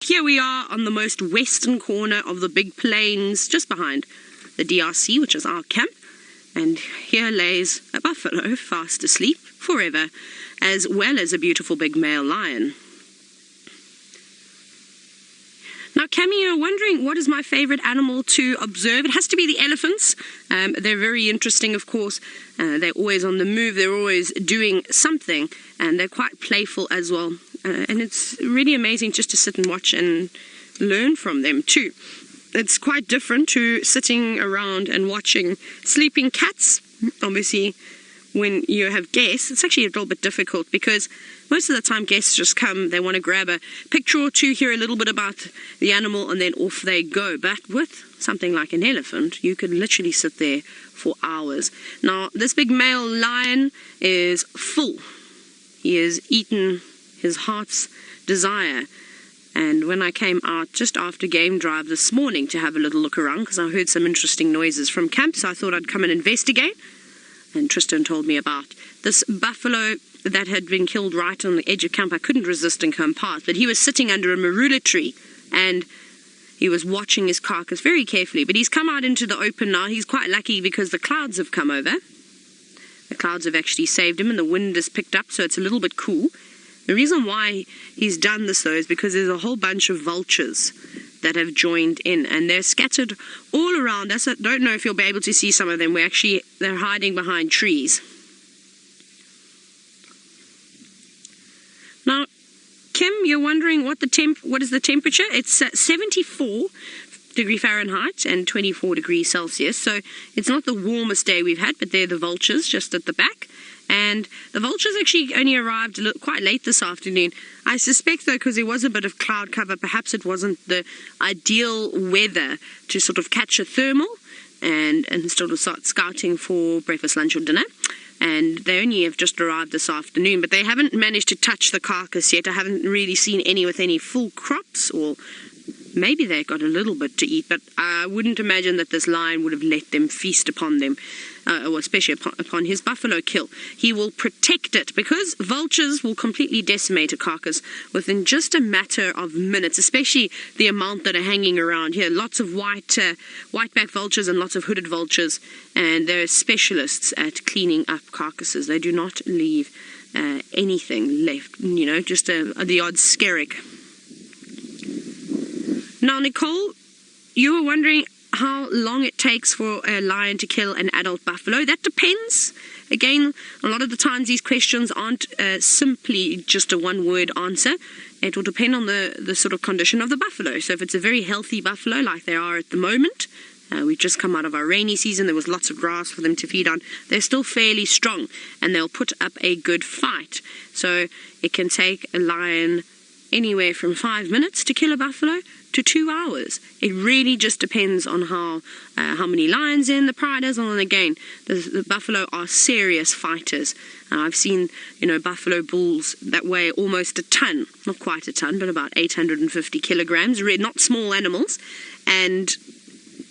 Here we are on the most western corner of the big plains, just behind the DRC, which is our camp. And here lays a buffalo fast asleep forever, as well as a beautiful big male lion. Now, Cammy, you're wondering what is my favorite animal to observe? It has to be the elephants. They're very interesting, of course. They're always on the move. They're always doing something, and they're quite playful as well. And it's really amazing just to sit and watch and learn from them too. It's quite different to sitting around and watching sleeping cats. Obviously, when you have guests, it's actually a little bit difficult because most of the time guests just come, they want to grab a picture or two, hear a little bit about the animal, and then off they go. But with something like an elephant, you could literally sit there for hours. Now, this big male lion is full. He has eaten his heart's desire. And when I came out just after game drive this morning to have a little look around, because I heard some interesting noises from camp, so I thought I'd come and investigate. And Tristan told me about this buffalo that had been killed right on the edge of camp. I couldn't resist and come past, but he was sitting under a marula tree and he was watching his carcass very carefully. But he's come out into the open now. He's quite lucky because the clouds have come over. The clouds have actually saved him and the wind has picked up, so it's a little bit cool. The reason why he's done this, though, is because there's a whole bunch of vultures that have joined in, and they're scattered all around us. I don't know if you'll be able to see some of them. They're hiding behind trees. Now, Kim, you're wondering what is the temperature? It's 74 degree Fahrenheit and 24 degrees Celsius. So it's not the warmest day we've had, but they're the vultures just at the back. And the vultures actually only arrived quite late this afternoon. I suspect, though, because there was a bit of cloud cover, perhaps it wasn't the ideal weather to sort of catch a thermal and sort of start scouting for breakfast, lunch or dinner. And they only have just arrived this afternoon, but they haven't managed to touch the carcass yet. I haven't really seen any with any full crops, or maybe they got a little bit to eat, but I wouldn't imagine that this lion would have let them feast upon them. Or especially upon his buffalo kill. He will protect it because vultures will completely decimate a carcass within just a matter of minutes, especially the amount that are hanging around here. Lots of white-backed vultures and lots of hooded vultures, and they're specialists at cleaning up carcasses. They do not leave anything left, just the odd skerrick. Now, Nicole, you were wondering how long it takes for a lion to kill an adult buffalo. That depends. Again, a lot of the times these questions aren't simply just a one-word answer. It will depend on the sort of condition of the buffalo. So if it's a very healthy buffalo, like they are at the moment, we've just come out of our rainy season, there was lots of grass for them to feed on, they're still fairly strong and they'll put up a good fight. So it can take a lion anywhere from 5 minutes to kill a buffalo to 2 hours. It really just depends on how many lions in the pride is. And again, the buffalo are serious fighters. I've seen, buffalo bulls that weigh almost a ton, not quite a ton, but about 850 kilograms, not small animals, and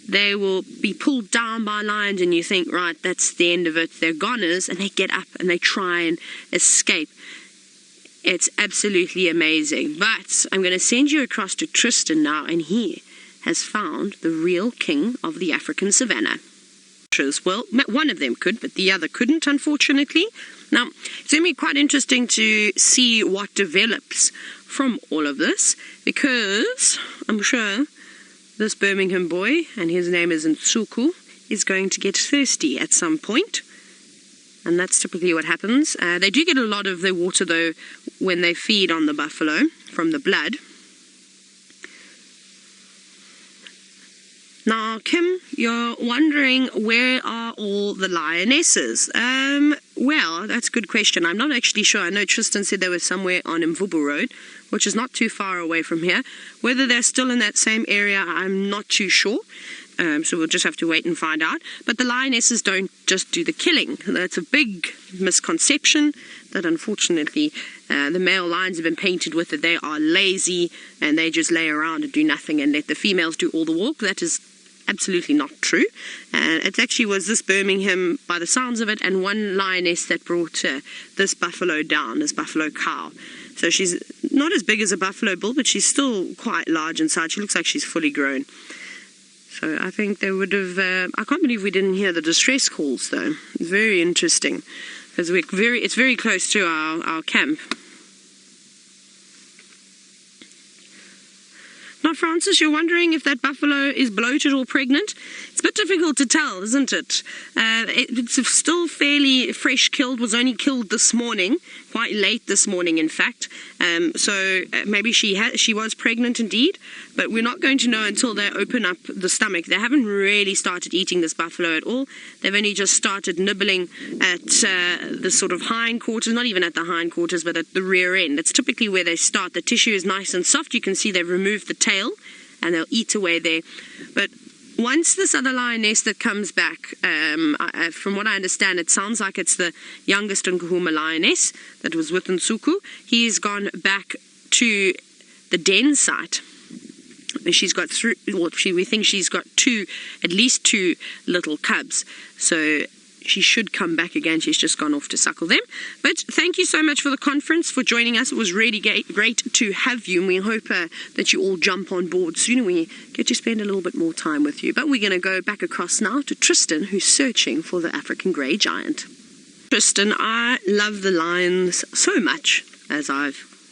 they will be pulled down by lions and you think, right, that's the end of it, they're goners, and they get up and they try and escape. It's absolutely amazing. But I'm going to send you across to Tristan now, and he has found the real king of the African savannah. Well, one of them could, but the other couldn't, unfortunately. Now, it's going to be quite interesting to see what develops from all of this, because I'm sure this Birmingham boy, and his name is Nsuku, is going to get thirsty at some point. And that's typically what happens. They do get a lot of their water, though, when they feed on the buffalo from the blood. Now, Kim, you're wondering, where are all the lionesses? Well, that's a good question. I'm not actually sure. I know Tristan said they were somewhere on Mvubu Road, which is not too far away from here. Whether they're still in that same area, I'm not too sure. So we'll just have to wait and find out. But the lionesses don't just do the killing. That's a big misconception that unfortunately the male lions have been painted with, that they are lazy and they just lay around and do nothing and let the females do all the work. That is absolutely not true. It actually was this Birmingham, by the sounds of it, and one lioness that brought this buffalo down, this buffalo cow. So she's not as big as a buffalo bull, but she's still quite large inside. She looks like she's fully grown. So I think they would have, I can't believe we didn't hear the distress calls though. It's very interesting, because it's very close to our camp. Now, Francis, you're wondering if that buffalo is bloated or pregnant. It's a bit difficult to tell, isn't it? It's still fairly fresh killed, was only killed this morning, quite late this morning, in fact. So maybe she was pregnant indeed, but we're not going to know until they open up the stomach. They haven't really started eating this buffalo at all. They've only just started nibbling at the sort of hindquarters, not even at the hindquarters, but at the rear end. It's typically where they start. The tissue is nice and soft. You can see they've removed the tail, and they'll eat away there. But once this other lioness that comes back, from what I understand, it sounds like it's the youngest Nkuhuma lioness that was with Nsuku. He's gone back to the den site. She's got we think she's got at least two little cubs. So she should come back again. She's just gone off to suckle them. But thank you so much for the conference, for joining us. It was really great to have you, and we hope that you all jump on board soon and we get to spend a little bit more time with you. But we're going to go back across now to Tristan, who's searching for the African grey giant. Tristan, I love the lions so much,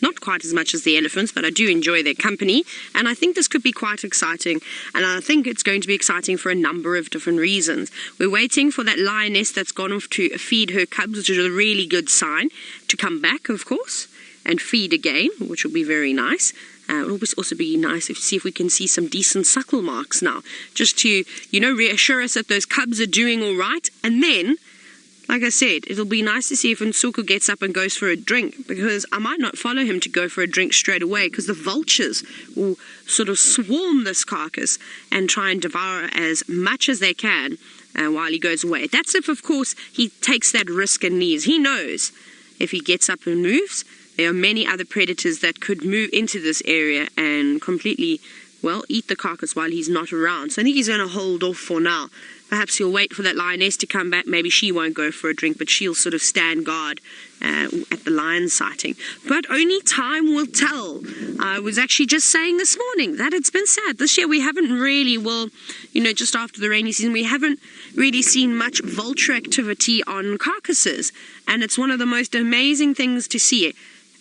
not quite as much as the elephants, but I do enjoy their company, and I think this could be quite exciting, and I think it's going to be exciting for a number of different reasons. We're waiting for that lioness that's gone off to feed her cubs, which is a really good sign, to come back, of course, and feed again, which will be very nice. It'll also be nice to see if we can see some decent suckle marks now, just to, reassure us that those cubs are doing all right, and then, like I said, it'll be nice to see if Nsuku gets up and goes for a drink, because I might not follow him to go for a drink straight away, because the vultures will sort of swarm this carcass and try and devour as much as they can while he goes away. That's if, of course, he takes that risk and leaves. He knows if he gets up and moves, there are many other predators that could move into this area and completely, eat the carcass while he's not around. So I think he's going to hold off for now. Perhaps he'll wait for that lioness to come back. Maybe she won't go for a drink, but she'll sort of stand guard at the lion sighting. But only time will tell. I was actually just saying this morning that it's been sad. This year we haven't really, just after the rainy season, we haven't really seen much vulture activity on carcasses. And it's one of the most amazing things to see.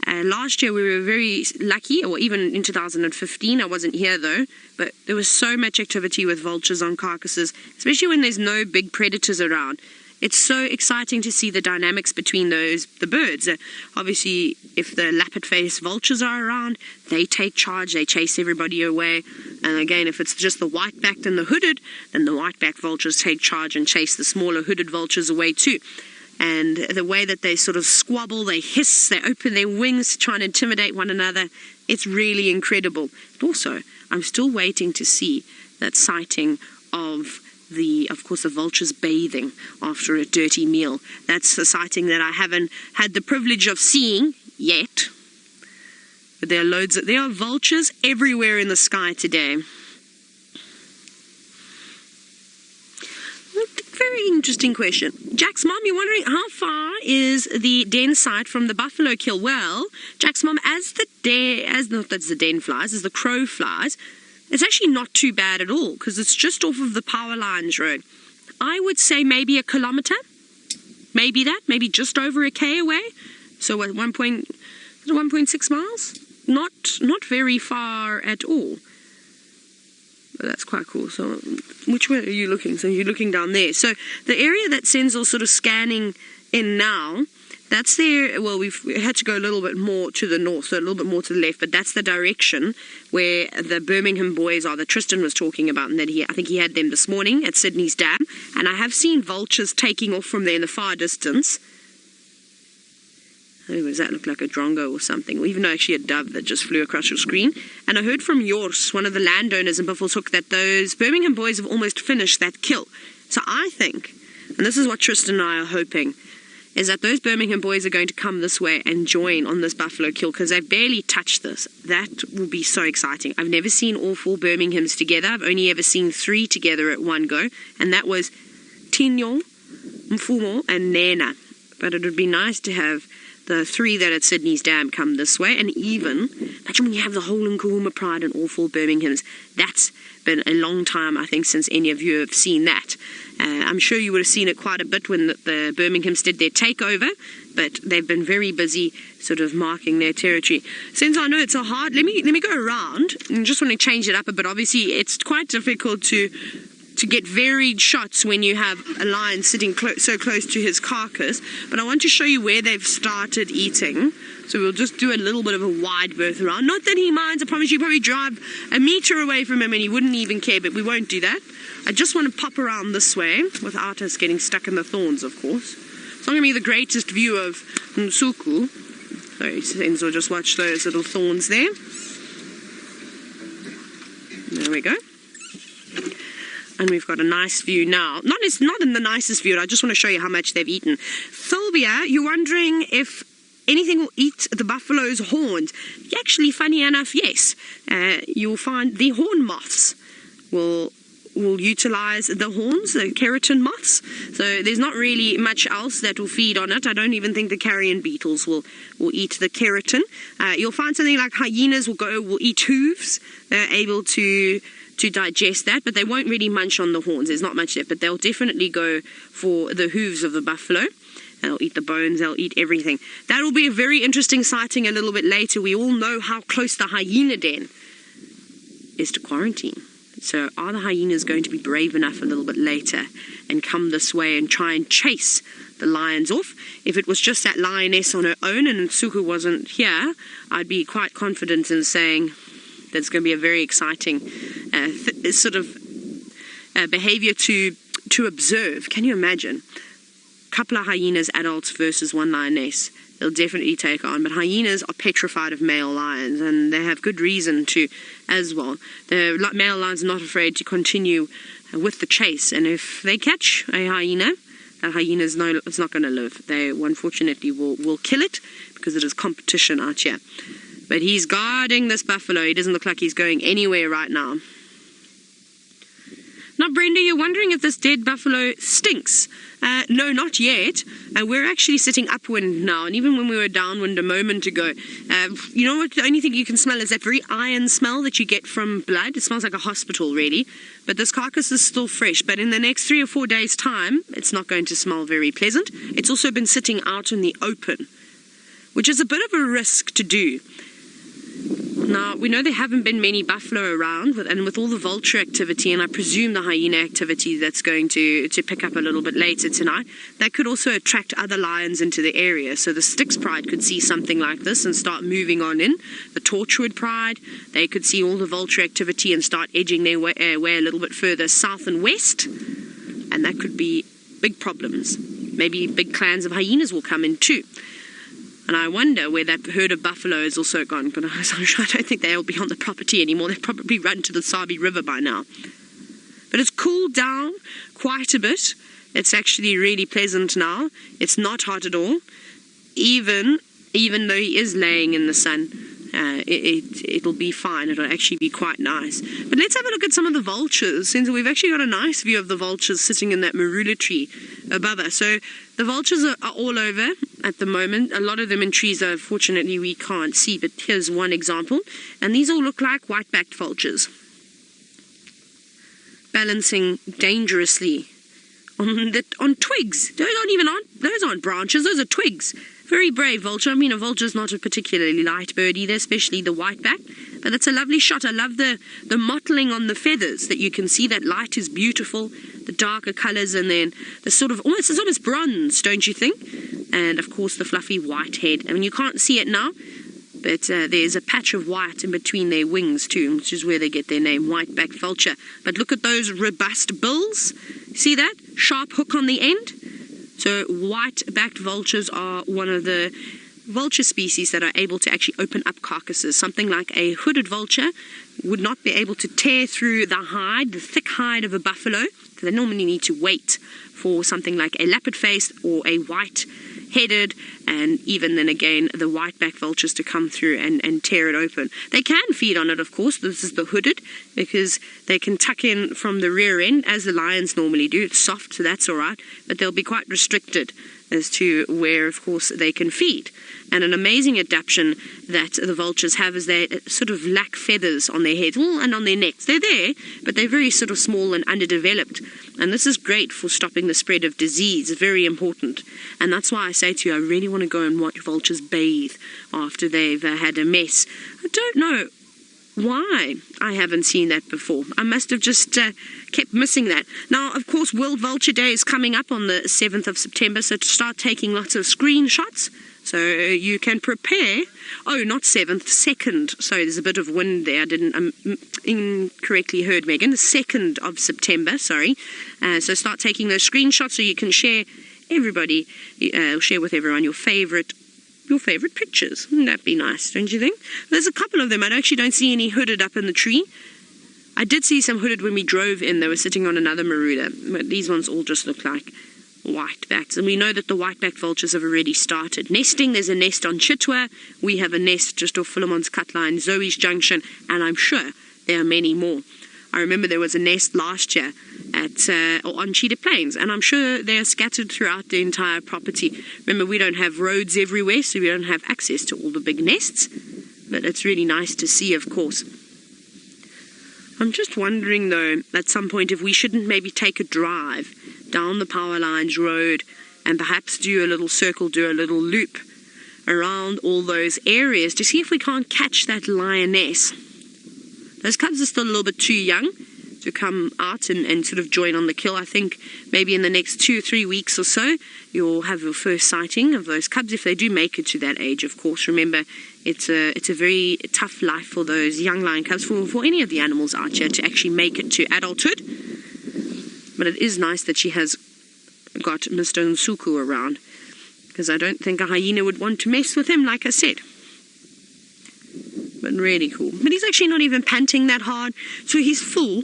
Last year we were very lucky, or even in 2015, I wasn't here though, but there was so much activity with vultures on carcasses, especially when there's no big predators around. It's so exciting to see the dynamics between the birds. Obviously, if the lappet-faced vultures are around, they take charge, they chase everybody away. And again, if it's just the white-backed and the hooded, then the white-backed vultures take charge and chase the smaller hooded vultures away too. And the way that they sort of squabble, they hiss, they open their wings to try and intimidate one another, it's really incredible. But also, I'm still waiting to see that sighting of the vultures bathing after a dirty meal. That's a sighting that I haven't had the privilege of seeing yet. But there are vultures everywhere in the sky today. Very interesting question. Jack's mom, you're wondering how far is the den site from the buffalo kill? Well, Jack's mom, as the den flies, as the crow flies, it's actually not too bad at all, because it's just off of the Power Lines Road. I would say maybe a kilometre, maybe just over a K away. So at 1.6 miles? Not very far at all. But that's quite cool. So which way are you looking? So you're looking down there. So the area that Senzo's sort of scanning in now, that's there. Well, we've had to go a little bit more to the north, so a little bit more to the left, but that's the direction where the Birmingham boys are that Tristan was talking about, and that I think he had them this morning at Sydney's Dam. And I have seen vultures taking off from there in the far distance. Oh, does that look like a drongo or something? Or even actually a dove that just flew across your screen. And I heard from Jors, one of the landowners in Buffelshoek, that those Birmingham boys have almost finished that kill. So I think, and this is what Tristan and I are hoping, is that those Birmingham boys are going to come this way and join on this buffalo kill, because they've barely touched this. That will be so exciting. I've never seen all 4 Birminghams together. I've only ever seen 3 together at one go, and that was Tinyo, Mfumo, and Nena. But it would be nice to have The 3 that at Sydney's Dam come this way, and even, imagine when you have the whole Nkuhuma Pride and all 4 Birminghams. That's been a long time, I think, since any of you have seen that. I'm sure you would have seen it quite a bit when the Birminghams did their takeover, but they've been very busy sort of marking their territory. Since I know it's so hard, let me go around, and just want to change it up a bit. Obviously, it's quite difficult to get varied shots when you have a lion sitting so close to his carcass, but I want to show you where they've started eating. So we'll just do a little bit of a wide berth around. Not that he minds, I promise you, probably drive a meter away from him and he wouldn't even care, but we won't do that. I just want to pop around this way without us getting stuck in the thorns, of course. It's not going to be the greatest view of Nsuku. So Enzo, just watch those little thorns there. There we go. And we've got a nice view now. Not in the nicest view, I just want to show you how much they've eaten. Philbia, you're wondering if anything will eat the buffalo's horns. Actually, funny enough, yes. You'll find the horn moths will utilize the horns, the keratin moths. So there's not really much else that will feed on it. I don't even think the carrion beetles will eat the keratin. You'll find something like hyenas will eat hooves. They're able to digest that, but they won't really munch on the horns. There's not much there, but they'll definitely go for the hooves of the buffalo. They'll eat the bones, they'll eat everything. That will be a very interesting sighting a little bit later. We all know how close the hyena den is to quarantine. So are the hyenas going to be brave enough a little bit later and come this way and try and chase the lions off? If it was just that lioness on her own and Nsuku wasn't here, I'd be quite confident in saying that's going to be a very exciting behavior to observe. Can you imagine? A couple of hyenas adults versus 1 lioness. They'll definitely take on. But hyenas are petrified of male lions, and they have good reason to as well. The male lions are not afraid to continue with the chase, and if they catch a hyena, that hyena is not going to live. They unfortunately will kill it because it is competition out here. But he's guarding this buffalo. He doesn't look like he's going anywhere right now. Now, Brenda, you're wondering if this dead buffalo stinks. No, not yet. We're actually sitting upwind now, and even when we were downwind a moment ago, you know what? The only thing you can smell is that very iron smell that you get from blood. It smells like a hospital, really. But this carcass is still fresh. But in the next 3 or 4 days' time, it's not going to smell very pleasant. It's also been sitting out in the open, which is a bit of a risk to do. Now, we know there haven't been many buffalo around, and with all the vulture activity, and I presume the hyena activity that's going to pick up a little bit later tonight, that could also attract other lions into the area. So the Styx Pride could see something like this and start moving on in. The Torchwood Pride, they could see all the vulture activity and start edging their way a little bit further south and west, and that could be big problems. Maybe big clans of hyenas will come in too. And I wonder where that herd of buffalo is also gone, but I don't think they'll be on the property anymore. They've probably run to the Sabi River by now. But it's cooled down quite a bit. It's actually really pleasant now. It's not hot at all. Even though he is laying in the sun, it'll be fine. It'll actually be quite nice. But let's have a look at some of the vultures, since we've actually got a nice view of the vultures sitting in that marula tree above us. So the vultures are all over at the moment. A lot of them in trees, fortunately, we can't see, but here's one example. And these all look like white-backed vultures, balancing dangerously on twigs. Those aren't branches, those are twigs. Very brave vulture. I mean, a vulture's not a particularly light bird either, especially the whiteback. But it's a lovely shot. I love the mottling on the feathers that you can see. That light is beautiful. The darker colours, and then the it's almost bronze, don't you think? And of course the fluffy white head. I mean, you can't see it now, but there's a patch of white in between their wings too, which is where they get their name, white-backed vulture. But look at those robust bills. See that? Sharp hook on the end. So white-backed vultures are one of the vulture species that are able to actually open up carcasses. Something like a hooded vulture would not be able to tear through the thick hide of a buffalo. So they normally need to wait for something like a leopard-faced or a white-headed, and even then again the white-backed vultures to come through and tear it open. They can feed on it, of course. This is the hooded, because they can tuck in from the rear end as the lions normally do. It's soft, so that's all right, but they'll be quite restricted as to where, of course, they can feed. And an amazing adaptation that the vultures have is they sort of lack feathers on their heads, and on their necks. They're there, but they're very sort of small and underdeveloped. And this is great for stopping the spread of disease, very important. And that's why I say to you, I really want to go and watch vultures bathe after they've had a mess. I don't know why I haven't seen that before. I must have just kept missing that. Now, of course, World Vulture Day is coming up on the 7th of September, so to start taking lots of screenshots. So you can prepare. Oh, not 7th, 2nd. Sorry, there's a bit of wind there. I didn't incorrectly heard, Megan. The 2nd of September, sorry. So start taking those screenshots so you can share share with everyone your favorite pictures. Wouldn't that be nice, don't you think? There's a couple of them. I actually don't see any hooded up in the tree. I did see some hooded when we drove in. They were sitting on another marooder, but these ones all just look like whitebacks, and we know that the whiteback vultures have already started nesting. There's a nest on Chitwa. We have a nest just off Philemon's cut line, Zoe's Junction, and I'm sure there are many more. I remember there was a nest last year on Cheetah Plains, and I'm sure they are scattered throughout the entire property. Remember, we don't have roads everywhere, so we don't have access to all the big nests, but it's really nice to see, of course. I'm just wondering, though, at some point if we shouldn't maybe take a drive down the Power Lines Road and perhaps do a little circle, do a little loop around all those areas to see if we can't catch that lioness. Those cubs are still a little bit too young to come out and sort of join on the kill. I think maybe in the next 2 or 3 weeks or so, you'll have your first sighting of those cubs, if they do make it to that age, of course. Remember, it's a very tough life for those young lion cubs, for any of the animals out here to actually make it to adulthood. But it is nice that she has got Mr. Nsuku around, because I don't think a hyena would want to mess with him, like I said. But really cool. But he's actually not even panting that hard, so he's full,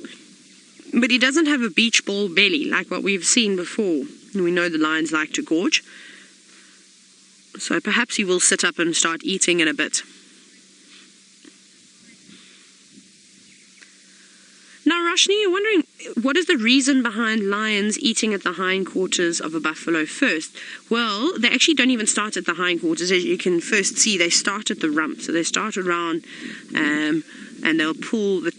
but he doesn't have a beach ball belly like what we've seen before. And we know the lions like to gorge. So perhaps he will sit up and start eating in a bit. Now, Roshni, you're wondering, what is the reason behind lions eating at the hindquarters of a buffalo first? Well, they actually don't even start at the hindquarters. As you can first see, they start at the rump. So they start around, and they'll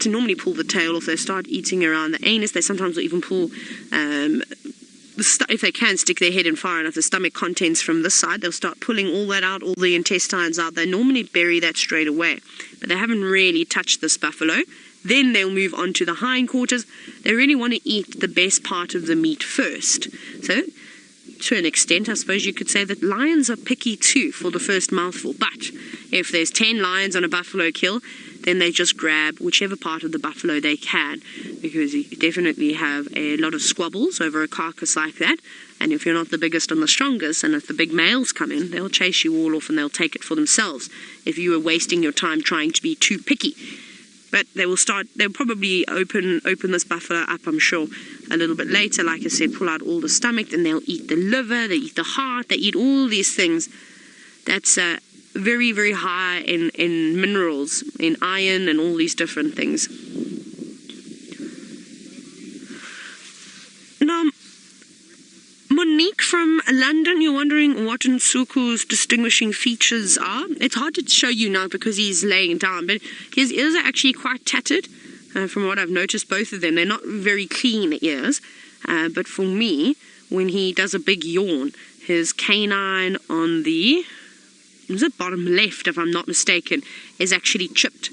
normally pull the tail off. They start eating around the anus. They sometimes will even pull, if they can, stick their head in far enough, the stomach contents from this side. They'll start pulling all that out, all the intestines out. They normally bury that straight away, but they haven't really touched this buffalo. Then they'll move on to the hindquarters. They really want to eat the best part of the meat first. So, to an extent, I suppose you could say that lions are picky too for the first mouthful. But if there's 10 lions on a buffalo kill, then they just grab whichever part of the buffalo they can, because you definitely have a lot of squabbles over a carcass like that. And if you're not the biggest and the strongest, and if the big males come in, they'll chase you all off and they'll take it for themselves if you were wasting your time trying to be too picky. But they'll probably open this buffalo up, I'm sure, a little bit later. Like I said, pull out all the stomach, then they'll eat the liver, they eat the heart, they eat all these things. That's very, very high in minerals, in iron and all these different things. Now, Monique from London, you're wondering what Nsuku's distinguishing features are. It's hard to show you now because he's laying down, but his ears are actually quite tattered. From what I've noticed, both of them, they're not very clean ears. But for me, when he does a big yawn, his canine on the bottom left, if I'm not mistaken, is actually chipped.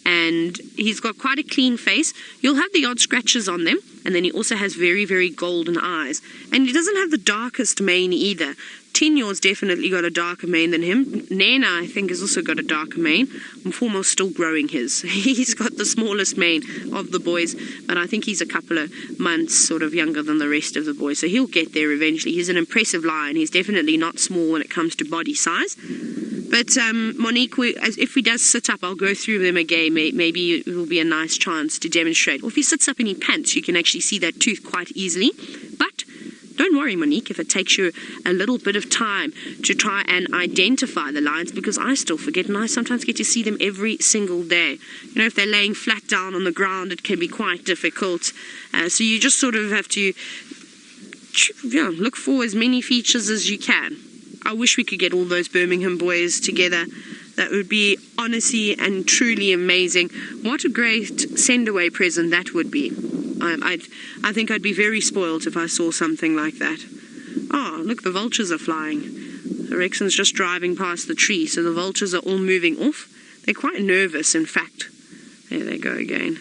And he's got quite a clean face. You'll have the odd scratches on them, and then he also has very, very golden eyes. And he doesn't have the darkest mane either. Tinyor's definitely got a darker mane than him. Nana, I think, has also got a darker mane. Mfumo's still growing his. He's got the smallest mane of the boys, but I think he's a couple of months sort of younger than the rest of the boys, so he'll get there eventually. He's an impressive lion. He's definitely not small when it comes to body size. But Monique, if he does sit up, I'll go through them again. Maybe it will be a nice chance to demonstrate. Or if he sits up and he pants, you can actually see that tooth quite easily. But don't worry, Monique, if it takes you a little bit of time to try and identify the lions, because I still forget, and I sometimes get to see them every single day. You know, if they're laying flat down on the ground, it can be quite difficult. So you just sort of have to yeah, look for as many features as you can. I wish we could get all those Birmingham boys together. That would be honestly and truly amazing. What a great send-away present that would be. I think I'd be very spoiled if I saw something like that. Oh, look, the vultures are flying. The Rexon's just driving past the tree, so the vultures are all moving off. They're quite nervous, in fact. There they go again.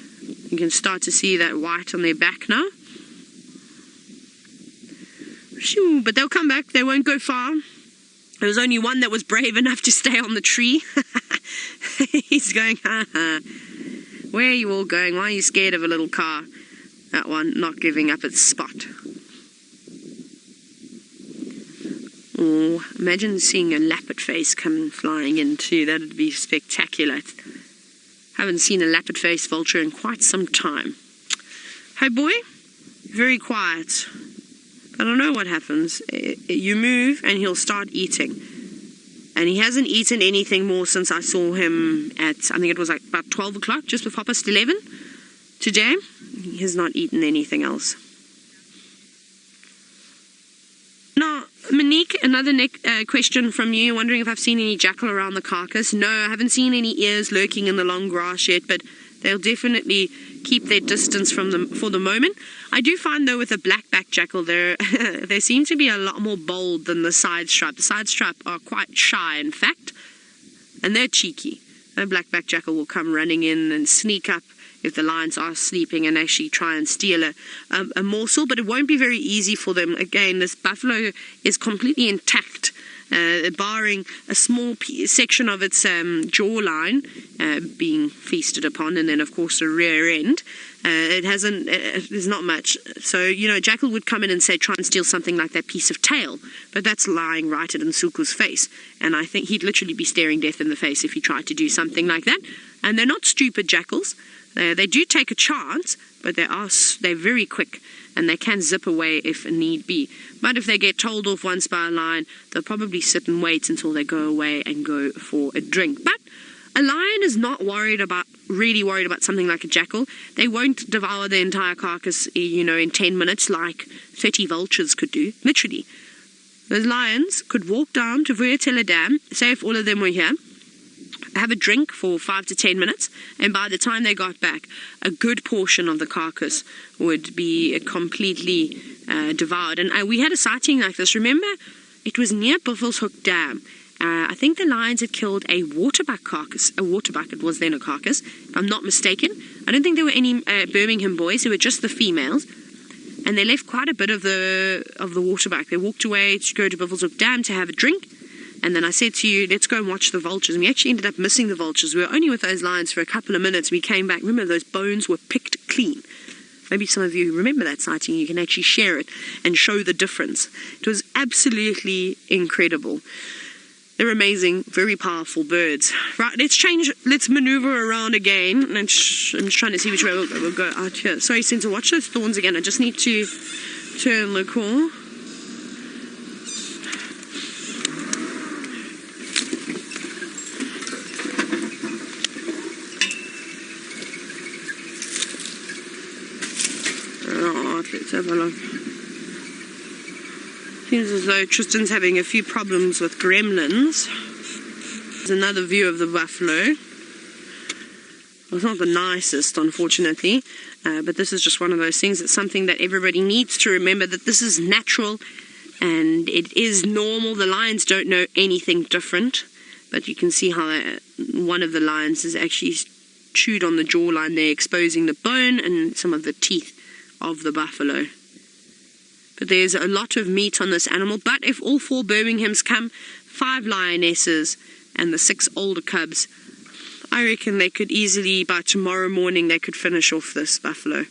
You can start to see that white on their back now. Shoo, but they'll come back. They won't go far. There was only one that was brave enough to stay on the tree. He's going, ha ha. Where are you all going? Why are you scared of a little car? That one not giving up its spot. Oh, imagine seeing a lappet face come flying in too. That would be spectacular. Haven't seen a lappet face vulture in quite some time. Hey boy, very quiet. I don't know what happens. You move and he'll start eating. And he hasn't eaten anything more since I saw him at, I think it was like about 12 o'clock, just before past 11 today. He has not eaten anything else. Now, Monique, another question from you, wondering if I've seen any jackal around the carcass. No, I haven't seen any ears lurking in the long grass yet, but they'll definitely keep their distance from them for the moment. I do find, though, with the black-backed jackal, they seem to be a lot more bold than the side stripe. The side stripe are quite shy, in fact, and they're cheeky. A black-backed jackal will come running in and sneak up if the lions are sleeping and actually try and steal a morsel, but it won't be very easy for them. Again, this buffalo is completely intact, barring a small section of its jawline being feasted upon, and then of course the rear end. There's not much. So, you know, jackal would come in and say, try and steal something like that piece of tail, but that's lying right at Nsuku's face, and I think he'd literally be staring death in the face if he tried to do something like that. And they're not stupid jackals. They do take a chance, but they're very quick, and they can zip away if need be. But if they get told off once by a lion, they'll probably sit and wait until they go away and go for a drink. But a lion is not really worried about something like a jackal. They won't devour the entire carcass, you know, in 10 minutes like 30 vultures could do. Literally. Those lions could walk down to WildEarthTV Dam, say if all of them were here, have a drink for 5 to 10 minutes, and by the time they got back, a good portion of the carcass would be completely devoured. And we had a sighting like this. Remember, it was near Buffelshoek Dam. I think the lions had killed a waterbuck carcass. A waterbuck, it was then a carcass, if I'm not mistaken. I don't think there were any Birmingham boys. There were just the females. And they left quite a bit of the waterbuck. They walked away to go to Buffelshoek Dam to have a drink. And then I said to you, let's go and watch the vultures. And we actually ended up missing the vultures. We were only with those lions for a couple of minutes. We came back. Remember, those bones were picked clean. Maybe some of you remember that sighting. You can actually share it and show the difference. It was absolutely incredible. They're amazing, very powerful birds. Right, let's maneuver around again. I'm just trying to see which way we'll go out here. Sorry, Santa, watch those thorns again. I just need to turn the corner. Let's have a look. Seems as though Tristan's having a few problems with gremlins. There's another view of the buffalo. Well, it's not the nicest, unfortunately, but this is just one of those things. It's something that everybody needs to remember, that this is natural and it is normal. The lions don't know anything different, but you can see how one of the lions is actually chewed on the jawline there, exposing the bone and some of the teeth of the buffalo. But there's a lot of meat on this animal. But if all 4 Birminghams come, 5 lionesses and the 6 older cubs, I reckon they could easily, by tomorrow morning, they could finish off this buffalo.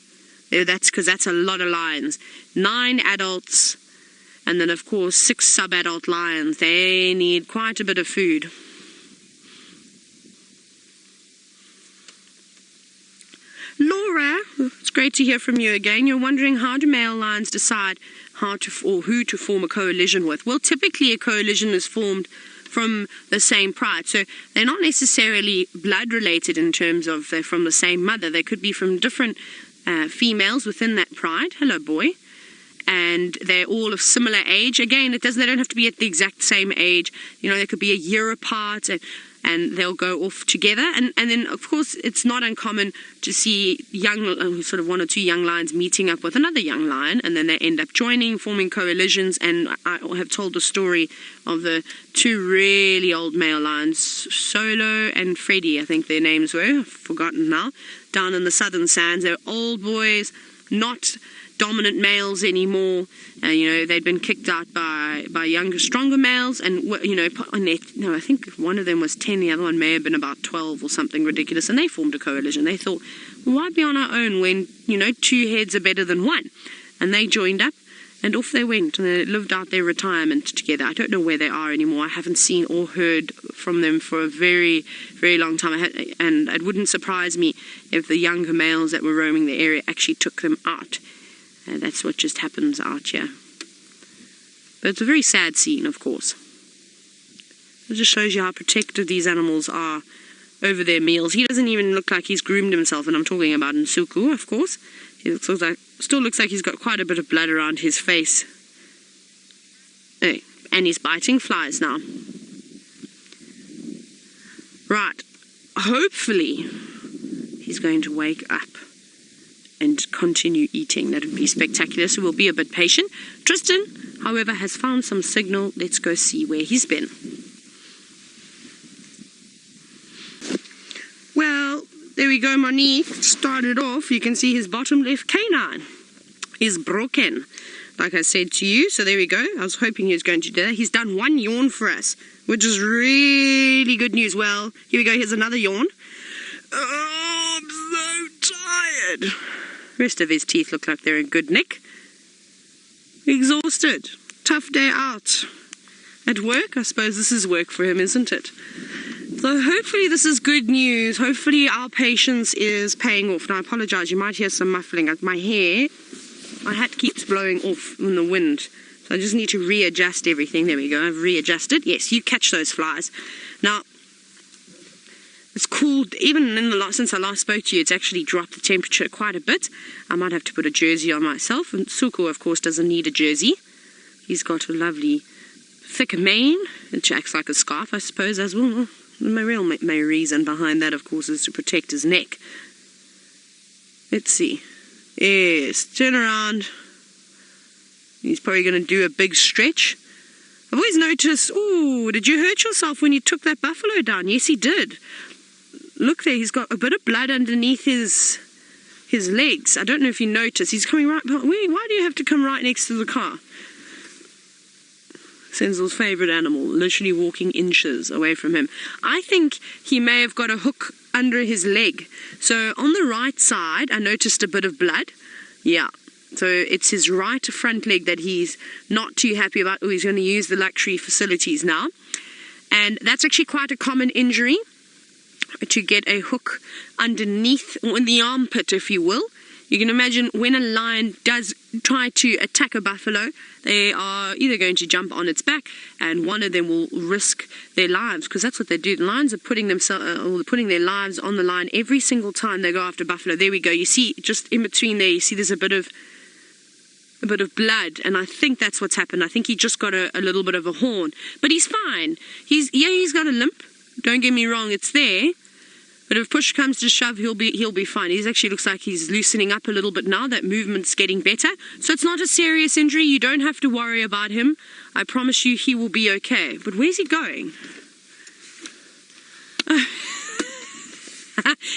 That's because that's a lot of lions. 9 adults, and then of course 6 sub-adult lions. They need quite a bit of food. Laura, it's great to hear from you again. You're wondering, how do male lions decide who to form a coalition with? Well, typically a coalition is formed from the same pride. So they're not necessarily blood related in terms of they're from the same mother. They could be from different females within that pride. Hello, boy. and they're all of similar age. Again, they don't have to be at the exact same age. They could be a year apart, and they'll go off together. And then, of course, it's not uncommon to see sort of one or two young lions meeting up with another young lion, and then they end up joining, forming coalitions. And I have told the story of the two really old male lions, Solo and Freddy, I think their names were, I've forgotten now, down in the southern sands. They're old boys, not dominant males anymore. They'd been kicked out by younger, stronger males, and I think one of them was 10, the other one may have been about 12 or something ridiculous, and they formed a coalition. They thought, well, why be on our own when two heads are better than one? And they joined up, and off they went, and they lived out their retirement together. I don't know where they are anymore. I haven't seen or heard from them for a very, very long time. And it wouldn't surprise me if the younger males that were roaming the area actually took them out. That's what just happens out here. But it's a very sad scene, of course. It just shows you how protective these animals are over their meals. He doesn't even look like he's groomed himself, and I'm talking about Nsuku, of course. He still looks like he's got quite a bit of blood around his face. Hey, and he's biting flies now. Right. Hopefully, he's going to wake up and continue eating. That would be spectacular, so we'll be a bit patient. Tristan, however, has found some signal. Let's go see where he's been. Well, there we go, Monique started off. You can see his bottom left canine is broken, like I said to you. So there we go. I was hoping he was going to do that. He's done one yawn for us, which is really good news. Well, here we go. Here's another yawn. Oh, I'm so tired. Rest of his teeth look like they're in good nick. Exhausted. Tough day out. At work, I suppose this is work for him, isn't it? So hopefully this is good news. Hopefully our patience is paying off. Now I apologize, you might hear some muffling. My hat keeps blowing off in the wind. So I just need to readjust everything. There we go, I've readjusted. Yes, you catch those flies. Now, it's cooled, even since I last spoke to you, it's actually dropped the temperature quite a bit. I might have to put a jersey on myself. And Nsuku, of course, doesn't need a jersey. He's got a lovely thick mane, which acts like a scarf, I suppose, as well. My real reason behind that, of course, is to protect his neck. Let's see. Yes, turn around. He's probably going to do a big stretch. I've always noticed, did you hurt yourself when you took that buffalo down? Yes, he did. Look there, he's got a bit of blood underneath his legs. I don't know if you noticed. He's coming right behind. Why do you have to come right next to the car? Senzel's favourite animal, literally walking inches away from him. I think he may have got a hook under his leg. So on the right side, I noticed a bit of blood. Yeah. So it's his right front leg that he's not too happy about. Oh, he's going to use the luxury facilities now. And that's actually quite a common injury, to get a hook underneath, or in the armpit, if you will. You can imagine when a lion does try to attack a buffalo, they are either going to jump on its back, and one of them will risk their lives, because that's what they do. The lions are putting their lives on the line every single time they go after buffalo. There we go. You see, just in between there, you see there's a bit of blood, and I think that's what's happened. I think he just got a little bit of a horn, but he's fine. He's got a limp. Don't get me wrong, it's there. But if push comes to shove, he'll be fine. He actually looks like he's loosening up a little bit now. That movement's getting better. So it's not a serious injury. You don't have to worry about him. I promise you he will be okay. But where's he going?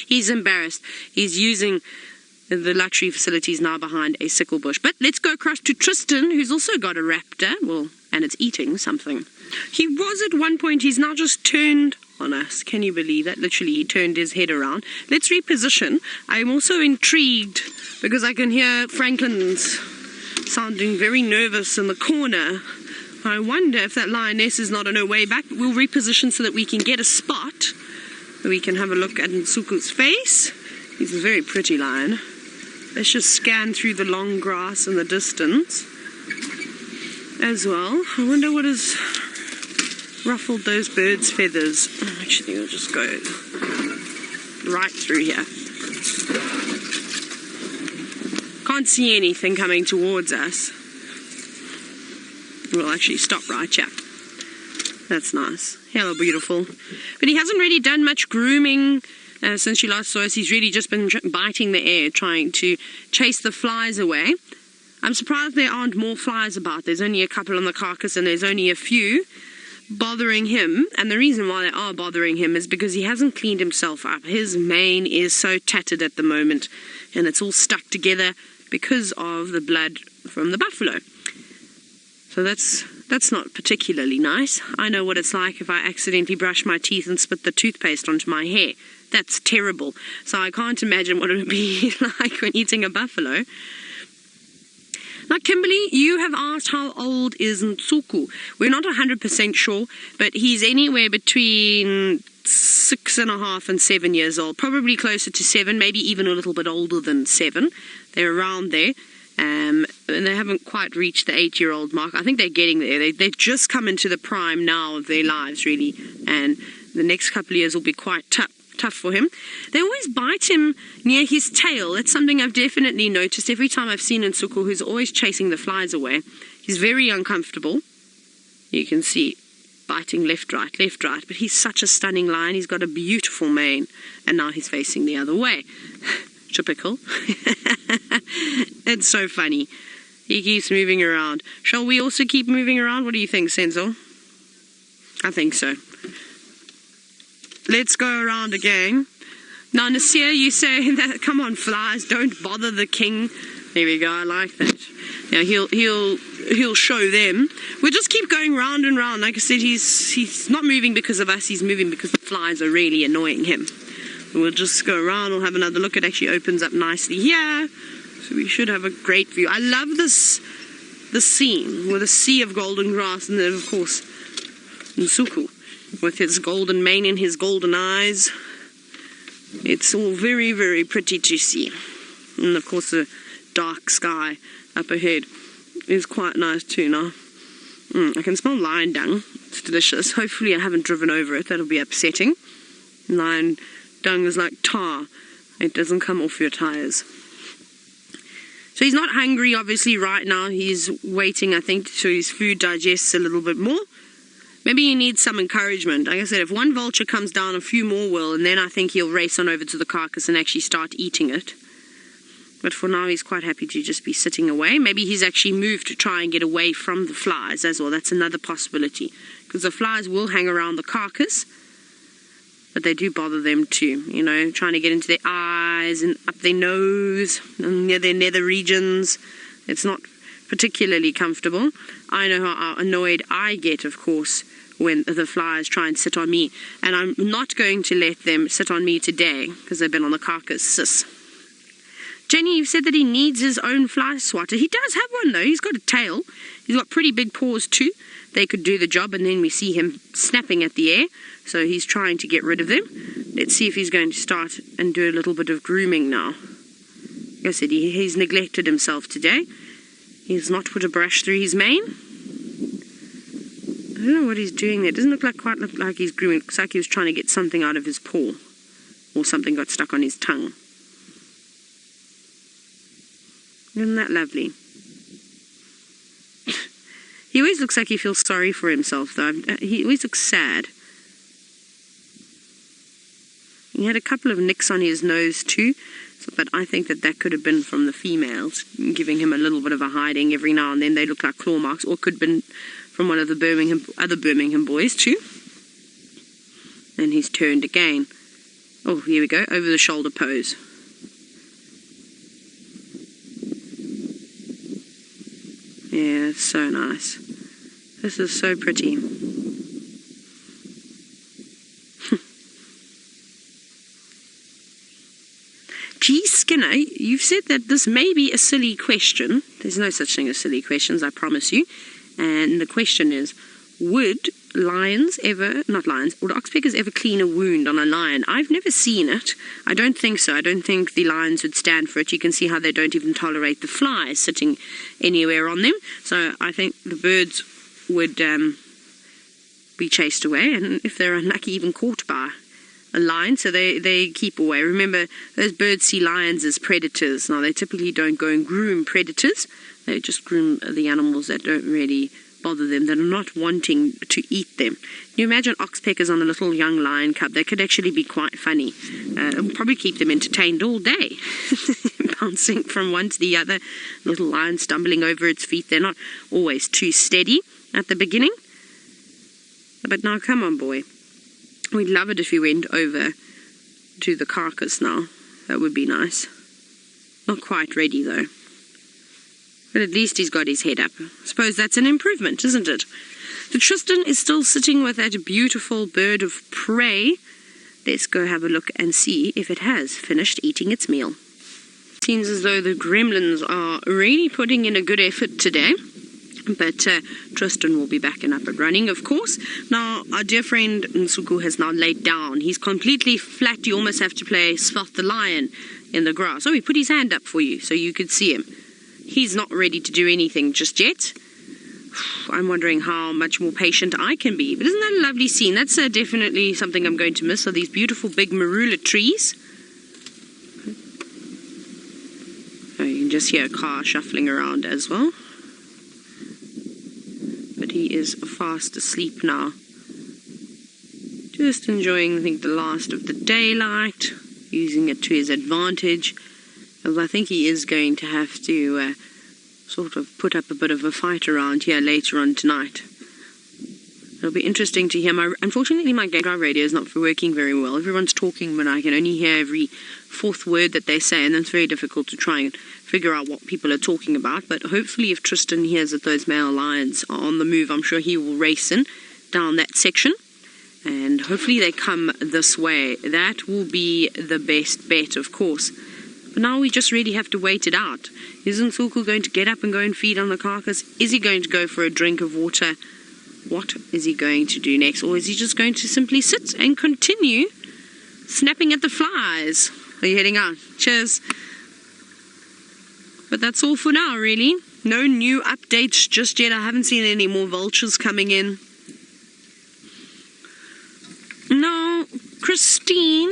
He's embarrassed. He's using the luxury facilities now behind a sickle bush. But let's go across to Tristan, who's also got a raptor. Well, and it's eating something. He was at one point. He's now just turned on us. Can you believe that? Literally, he turned his head around. Let's reposition. I'm also intrigued because I can hear Franklin's sounding very nervous in the corner. I wonder if that lioness is not on her way back. We'll reposition so that we can get a spot where we can have a look at Nsuku's face. He's a very pretty lion. Let's just scan through the long grass in the distance as well. I wonder what has ruffled those birds' feathers. Actually, we'll just go right through here. Can't see anything coming towards us. We'll actually stop right here. That's nice. Hello, beautiful. But he hasn't really done much grooming since you last saw us. He's really just been biting the air, trying to chase the flies away. I'm surprised there aren't more flies about. There's only a couple on the carcass and there's only a few bothering him. And the reason why they are bothering him is because he hasn't cleaned himself up. His mane is so tattered at the moment and it's all stuck together because of the blood from the buffalo. So that's not particularly nice. I know what it's like if I accidentally brush my teeth and spit the toothpaste onto my hair. That's terrible. So I can't imagine what it would be like when eating a buffalo. Now, Kimberly, you have asked how old is Nsuku. We're not 100% sure, but he's anywhere between 6.5 and 7 years old. Probably closer to 7, maybe even a little bit older than 7. They're around there. And they haven't quite reached the 8-year-old mark. I think they're getting there. They've just come into the prime now of their lives, really. And the next couple of years will be quite tough for him. They always bite him near his tail. That's something I've definitely noticed every time I've seen Nsuku, who's always chasing the flies away. He's very uncomfortable. You can see biting left, right. But he's such a stunning lion. He's got a beautiful mane. And now he's facing the other way. Typical. It's so funny. He keeps moving around. Shall we also keep moving around? What do you think, Senzo? I think so. Let's go around again. Now, Nasir, you say that, come on, flies, don't bother the king. There we go, I like that. Now, he'll show them. We'll just keep going round and round. Like I said, he's not moving because of us, he's moving because the flies are really annoying him. We'll just go around, we'll have another look. It actually opens up nicely here. So we should have a great view. I love the scene with a sea of golden grass and then, of course, Nsuku with his golden mane and his golden eyes. It's all very, very pretty to see. And, of course, the dark sky up ahead is quite nice too now. I can smell lion dung. It's delicious. Hopefully I haven't driven over it. That'll be upsetting. Lion dung is like tar. It doesn't come off your tires. So he's not hungry, obviously, right now. He's waiting, I think, so his food digests a little bit more. Maybe he needs some encouragement. Like I said, if one vulture comes down, a few more will, and then I think he'll race on over to the carcass and actually start eating it. But for now, he's quite happy to just be sitting away. Maybe he's actually moved to try and get away from the flies as well. That's another possibility. Because the flies will hang around the carcass, but they do bother them too, you know, trying to get into their eyes and up their nose and near their nether regions. It's not particularly comfortable. I know how annoyed I get, of course, when the flies try and sit on me. And I'm not going to let them sit on me today because they've been on the carcass. Jenny, you've said that he needs his own fly swatter. He does have one, though. He's got a tail. He's got pretty big paws, too. They could do the job, and then we see him snapping at the air. So he's trying to get rid of them. Let's see if he's going to start and do a little bit of grooming now. Like I said, he's neglected himself today. He's not put a brush through his mane. I don't know what he's doing there. It doesn't quite look like he's grooming. It looks like he was trying to get something out of his paw. Or something got stuck on his tongue. Isn't that lovely? He always looks like he feels sorry for himself, though. He always looks sad. He had a couple of nicks on his nose, too. But I think that could have been from the females, giving him a little bit of a hiding every now and then. They look like claw marks, or could have been from one of the other Birmingham boys, too. And he's turned again. Oh, here we go, over the shoulder pose. Yeah, it's so nice. This is so pretty. Gee, Skinner, you've said that this may be a silly question. There's no such thing as silly questions, I promise you. And the question is, would oxpeckers ever clean a wound on a lion? I've never seen it. I don't think so. I don't think the lions would stand for it. You can see how they don't even tolerate the flies sitting anywhere on them. So I think the birds would be chased away, and if they're unlucky, even caught by a lion, so they keep away. Remember, those birds see lions as predators. Now, they typically don't go and groom predators. They just groom the animals that don't really bother them, that are not wanting to eat them. Can you imagine oxpeckers on a little young lion cub? They could actually be quite funny. It'll probably keep them entertained all day, bouncing from one to the other. Little lion stumbling over its feet. They're not always too steady at the beginning. But now, come on, boy. We'd love it if you went over to the carcass now. That would be nice. Not quite ready, though. But at least he's got his head up. I suppose that's an improvement, isn't it? So Tristan is still sitting with that beautiful bird of prey. Let's go have a look and see if it has finished eating its meal. Seems as though the gremlins are really putting in a good effort today. But Tristan will be back and up and running, of course. Now, our dear friend Nsuku has now laid down. He's completely flat. You almost have to play Spot the Lion in the grass. Oh, he put his hand up for you so you could see him. He's not ready to do anything just yet. I'm wondering how much more patient I can be. But isn't that a lovely scene? That's definitely something I'm going to miss, are these beautiful big marula trees. Oh, you can just hear a car shuffling around as well. But he is fast asleep now. Just enjoying, I think, the last of the daylight, using it to his advantage. As I think he is going to have to sort of put up a bit of a fight around here later on tonight. It'll be interesting to hear. Unfortunately, my game drive radio is not working very well. Everyone's talking, but I can only hear every fourth word that they say, and it's very difficult to try and figure out what people are talking about. But hopefully, if Tristan hears that those male lions are on the move, I'm sure he will race in down that section. And hopefully they come this way. That will be the best bet, of course. But now we just really have to wait it out. Is Nsuku going to get up and go and feed on the carcass? Is he going to go for a drink of water? What is he going to do next? Or is he just going to simply sit and continue snapping at the flies? Are you heading out? Cheers. But that's all for now, really. No new updates just yet. I haven't seen any more vultures coming in. Now, Christine,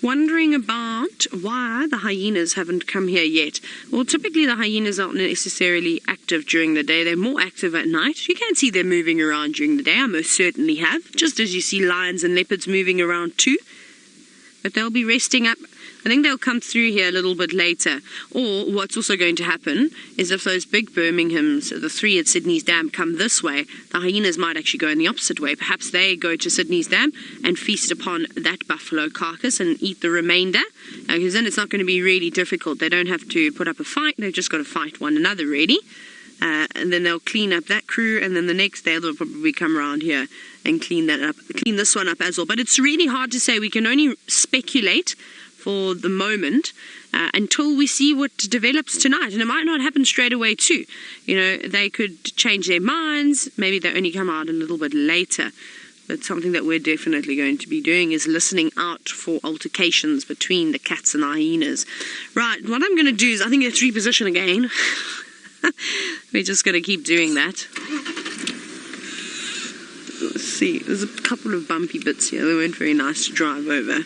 wondering about why the hyenas haven't come here yet. Well, typically the hyenas aren't necessarily active during the day. They're more active at night. You can see them moving around during the day. I most certainly have, just as you see lions and leopards moving around too. But they'll be resting up. I think they'll come through here a little bit later. Or what's also going to happen is if those big Birminghams, the three at Sydney's Dam, come this way, the hyenas might actually go in the opposite way. Perhaps they go to Sydney's Dam and feast upon that buffalo carcass and eat the remainder. Because then it's not going to be really difficult. They don't have to put up a fight. They've just got to fight one another, really. And then they'll clean up that crew, and then the next day they'll probably come around here and clean this one up as well. But it's really hard to say. We can only speculate for the moment until we see what develops tonight. And it might not happen straight away too. You know, they could change their minds. Maybe they only come out a little bit later. But something that we're definitely going to be doing is listening out for altercations between the cats and the hyenas. Right, what I'm going to do is, I think, let's reposition again. We're just going to keep doing that. Let's see, there's a couple of bumpy bits here. They weren't very nice to drive over.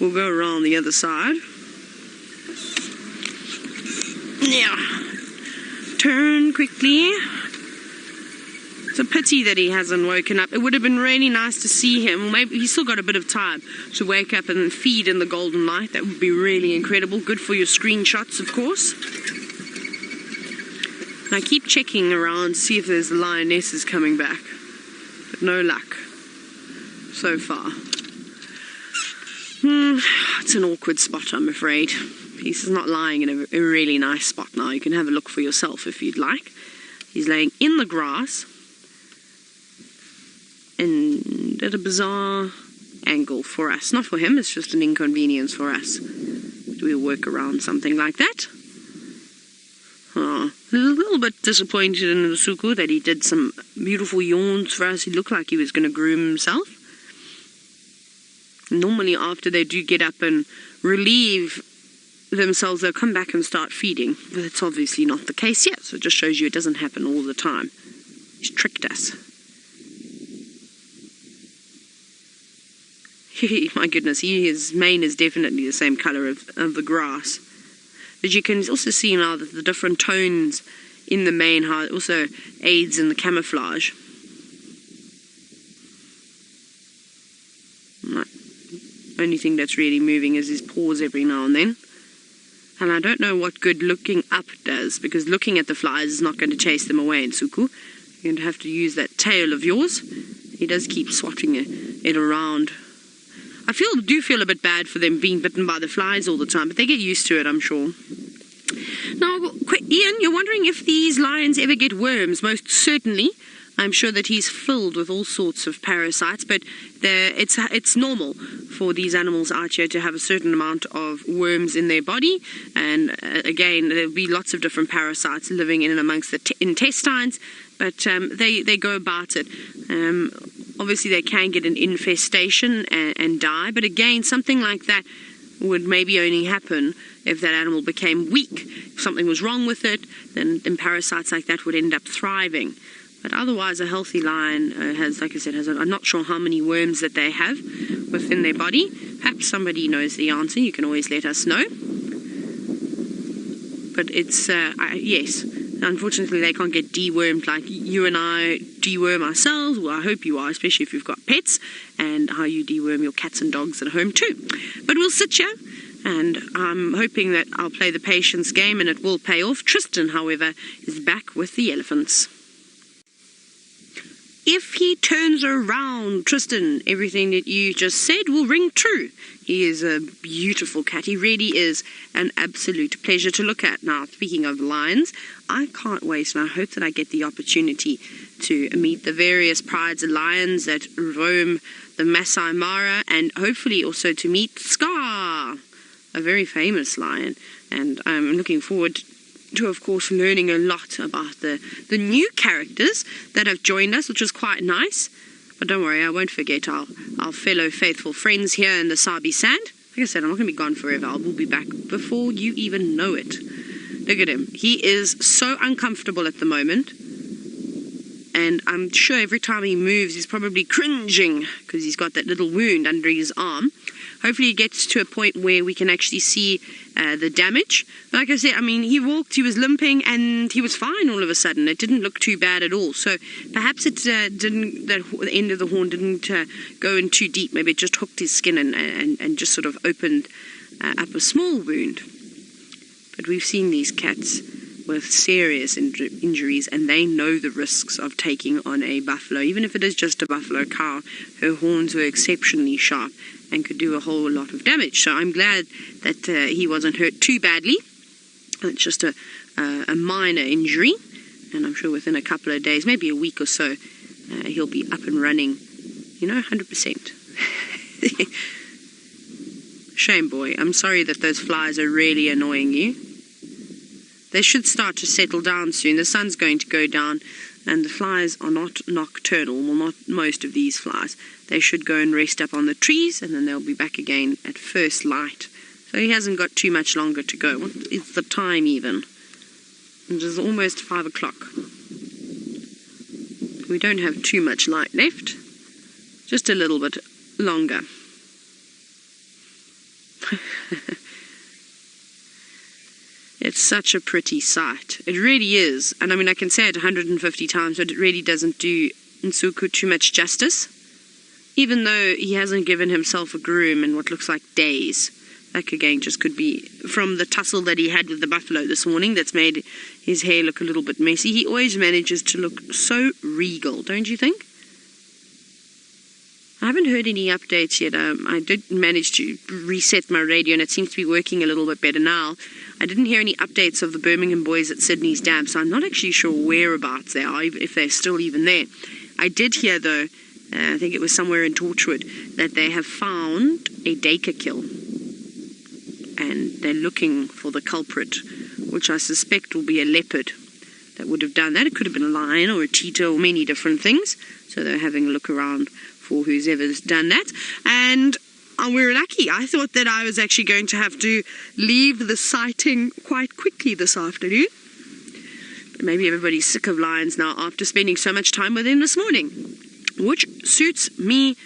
We'll go around the other side. Now, turn quickly. It's a pity that he hasn't woken up. It would have been really nice to see him. Maybe he's still got a bit of time to wake up and feed in the golden light. That would be really incredible. Good for your screenshots, of course. And I keep checking around to see if there's lionesses coming back. But no luck so far. It's an awkward spot, I'm afraid. He's not lying in a really nice spot now. You can have a look for yourself if you'd like. He's laying in the grass and at a bizarre angle for us. Not for him, it's just an inconvenience for us. But we'll work around something like that. Oh, a little bit disappointed in Nsuku that he did some beautiful yawns for us. He looked like he was going to groom himself. Normally after they do get up and relieve themselves, they'll come back and start feeding. But it's obviously not the case yet, so it just shows you it doesn't happen all the time. He's tricked us. My goodness, his mane is definitely the same colour of the grass. But you can also see now that the different tones in the main, how it also aids in the camouflage. Only thing that's really moving is his paws every now and then. And I don't know what good looking up does, because looking at the flies is not going to chase them away in Nsuku. You're going to have to use that tail of yours. He does keep swatting it around. I do feel a bit bad for them being bitten by the flies all the time, but they get used to it, I'm sure. Now, Ian, you're wondering if these lions ever get worms. Most certainly. I'm sure that he's filled with all sorts of parasites, but it's normal for these animals out here to have a certain amount of worms in their body. And again, there'll be lots of different parasites living in and amongst the intestines, but they go about it. Obviously, they can get an infestation and die, but again, something like that would maybe only happen if that animal became weak. If something was wrong with it, then parasites like that would end up thriving. But otherwise, a healthy lion has, like I said, I'm not sure how many worms that they have within their body. Perhaps somebody knows the answer. You can always let us know. But it's, yes, unfortunately they can't get dewormed like you and I deworm ourselves. Well, I hope you are, especially if you've got pets, and how you deworm your cats and dogs at home too. But we'll sit here, and I'm hoping that I'll play the patience game and it will pay off. Tristan, however, is back with the elephants. If he turns around, Tristan, everything that you just said will ring true. He is a beautiful cat. He really is an absolute pleasure to look at. Now, speaking of lions, I can't wait, and I hope that I get the opportunity to meet the various prides of lions that roam the Masai Mara, and hopefully also to meet Scar, a very famous lion. And I'm looking forward to, of course, learning a lot about the new characters that have joined us, which was quite nice. But don't worry, I won't forget our fellow faithful friends here in the Sabi sand. Like I said, I'm not going to be gone forever. I will be back before you even know it. Look at him. He is so uncomfortable at the moment. And I'm sure every time he moves, he's probably cringing because he's got that little wound under his arm. Hopefully he gets to a point where we can actually see the damage. Like I said, I mean, he walked, he was limping, and he was fine all of a sudden. It didn't look too bad at all. So perhaps it the end of the horn didn't go in too deep. Maybe it just hooked his skin and just sort of opened up a small wound. But we've seen these cats with serious injuries, and they know the risks of taking on a buffalo. Even if it is just a buffalo cow, her horns were exceptionally sharp and could do a whole lot of damage. So I'm glad that he wasn't hurt too badly. It's just a minor injury, and I'm sure within a couple of days, maybe a week or so, he'll be up and running, 100%. Shame, boy. I'm sorry that those flies are really annoying you. They should start to settle down soon. The sun's going to go down, and the flies are not nocturnal. Well, not most of these flies. They should go and rest up on the trees, and then they'll be back again at first light. So he hasn't got too much longer to go. What is the time even? It is almost 5 o'clock. We don't have too much light left. Just a little bit longer. It's such a pretty sight. It really is. And I mean, I can say it 150 times, but it really doesn't do Nsuku too much justice. Even though he hasn't given himself a groom in what looks like days. That again just could be from the tussle that he had with the buffalo this morning that's made his hair look a little bit messy. He always manages to look so regal, don't you think? I haven't heard any updates yet. I did manage to reset my radio, and it seems to be working a little bit better now. I didn't hear any updates of the Birmingham boys at Sydney's Dam, so I'm not actually sure whereabouts they are, if they're still even there. I did hear, though, I think it was somewhere in Torchwood, that they have found a Dacre kill. And they're looking for the culprit, which I suspect will be a leopard that would have done that. It could have been a lion or a cheetah or many different things. So they're having a look around for who's ever's done that. And we're lucky. I thought that I was actually going to have to leave the sighting quite quickly this afternoon. But maybe everybody's sick of lions now after spending so much time with them this morning, which suits me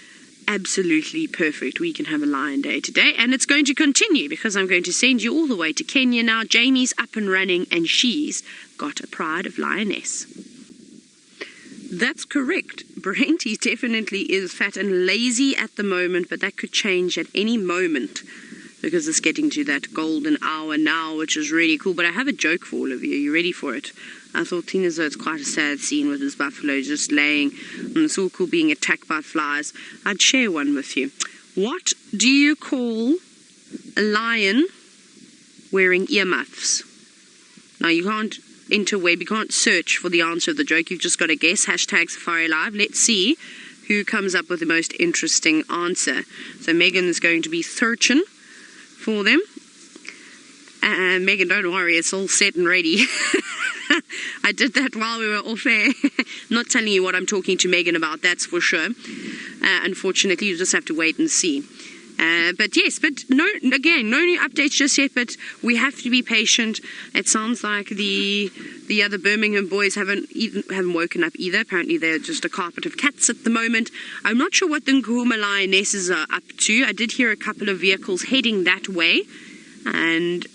absolutely perfect. We can have a lion day today, and it's going to continue because I'm going to send you all the way to Kenya now. Jamie's up and running, and she's got a pride of lioness. That's correct, Brent. He definitely is fat and lazy at the moment, but that could change at any moment because it's getting to that golden hour now, which is really cool. But I have a joke for all of you. You ready for it? I thought, seeing as though it's quite a sad scene with this buffalo just laying on Nsuku being attacked by flies, I'd share one with you. What do you call a lion wearing earmuffs? Now, you can't interweb, you can't search for the answer of the joke. You've just got to guess. Hashtag Safari Live. Let's see who comes up with the most interesting answer. So Megan is going to be searching for them. And Megan, don't worry, it's all set and ready. I did that while we were off air. Not telling you what I'm talking to Megan about, that's for sure. Unfortunately, you just have to wait and see. But yes, but no new updates just yet, but we have to be patient. It sounds like the other Birmingham boys haven't woken up either. Apparently they're just a carpet of cats at the moment. I'm not sure what the Nkuhuma Lionesses are up to. I did hear a couple of vehicles heading that way, and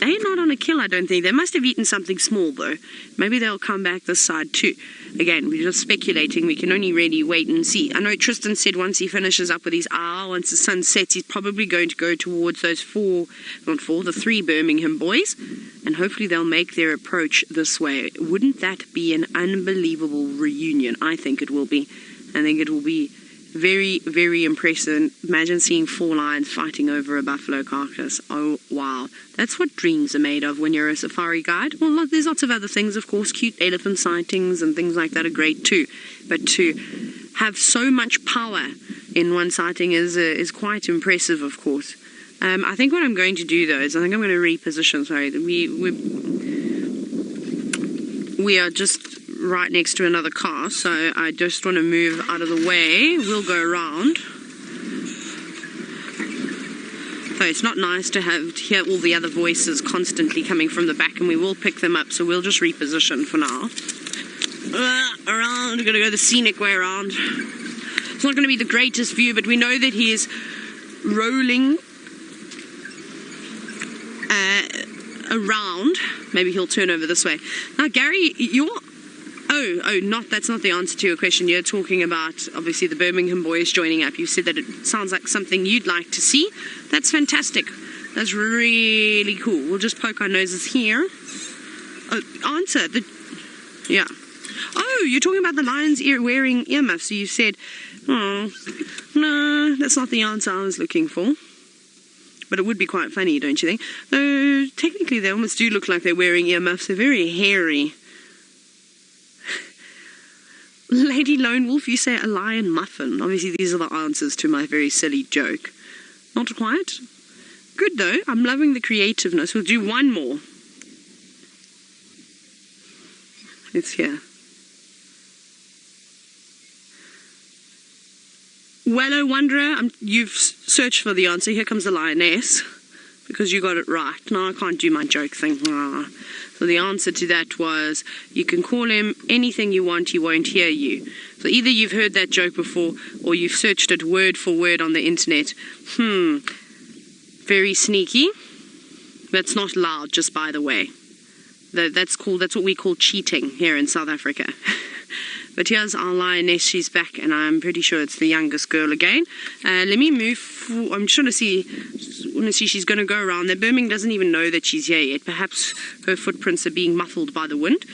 they're not on a kill, I don't think. They must have eaten something small, though. Maybe they'll come back this side, too. Again, we're just speculating. We can only really wait and see. I know Tristan said once he finishes up with his hour, once the sun sets, he's probably going to go towards those the three Birmingham boys, and hopefully they'll make their approach this way. Wouldn't that be an unbelievable reunion? I think it will be. I think it will be very, very impressive. Imagine seeing 4 lions fighting over a buffalo carcass. Oh, wow. That's what dreams are made of when you're a safari guide. Well, there's lots of other things, of course. Cute elephant sightings and things like that are great too. But to have so much power in one sighting is quite impressive, of course. I think what I'm going to do, though, is I think I'm going to reposition. Sorry, we are just right next to another car, so I just want to move out of the way. We'll go around. So it's not nice to hear all the other voices constantly coming from the back, and we will pick them up, so we'll just reposition for now. Around, we're going to go the scenic way around. It's not going to be the greatest view, but we know that he is rolling around. Maybe he'll turn over this way. Now, Gary, that's not the answer to your question. You're talking about, obviously, the Birmingham boys joining up. You said that it sounds like something you'd like to see. That's fantastic. That's really cool. We'll just poke our noses here. Answer. Yeah. Oh, you're talking about the lions wearing earmuffs. So you said, oh, no, that's not the answer I was looking for. But it would be quite funny, don't you think? Though, technically, they almost do look like they're wearing earmuffs. They're very hairy. Lady Lone Wolf, you say a lion muffin. Obviously, these are the answers to my very silly joke. Not quite. Good, though. I'm loving the creativeness. We'll do one more. It's here. Wello Wanderer, you've searched for the answer. Here comes the lioness, because you got it right. No, I can't do my joke thing. So the answer to that was, you can call him anything you want, he won't hear you. So either you've heard that joke before, or you've searched it word for word on the internet. Very sneaky. That's not allowed, just by the way. That's what we call cheating here in South Africa. But here's our lioness. She's back, and I'm pretty sure it's the youngest girl again. Let me move. I'm trying to see. She's going to go around there. Birmingham doesn't even know that she's here yet. Perhaps her footprints are being muffled by the wind.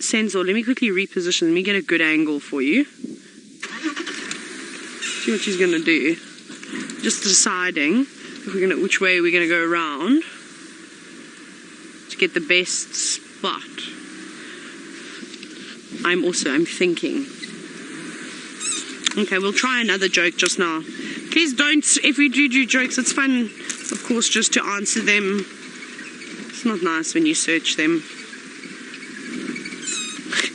Sensor, let me quickly reposition. Let me get a good angle for you. See what she's going to do. Just deciding which way we're going to go around to get the best spot. I'm thinking. Okay, we'll try another joke just now. Please don't, if we do jokes, it's fun, of course, just to answer them. It's not nice when you search them.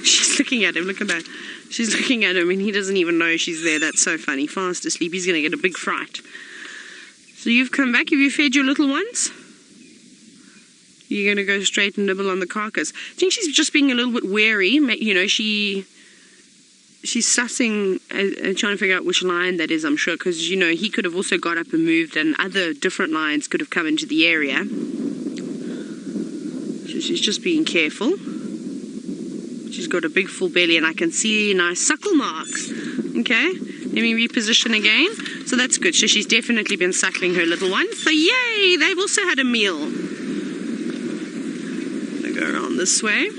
She's looking at him, look at that. She's looking at him and he doesn't even know she's there. That's so funny. Fast asleep, he's going to get a big fright. So you've come back, have you fed your little ones? You're going to go straight and nibble on the carcass. I think she's just being a little bit wary. You know, she she's sussing and trying to figure out which lion that is, I'm sure, because, you know, he could have also got up and moved and other different lions could have come into the area. So she's just being careful. She's got a big full belly and I can see nice suckle marks. Okay, let me reposition again. So that's good. So she's definitely been suckling her little one. So yay, they've also had a meal. I'll go around this way.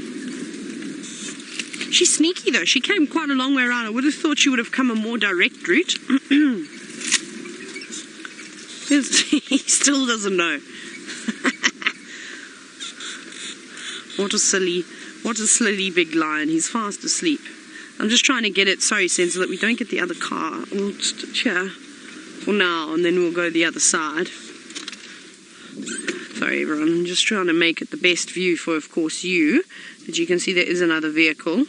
She's sneaky though. She came quite a long way around. I would have thought she would have come a more direct route. He still doesn't know. What a silly big lion. He's fast asleep. I'm just trying to get it, sorry Sen, so that we don't get the other car. We'll just here for now and then we'll go the other side. Sorry everyone, I'm just trying to make it the best view for, of course, you. But you can see there is another vehicle.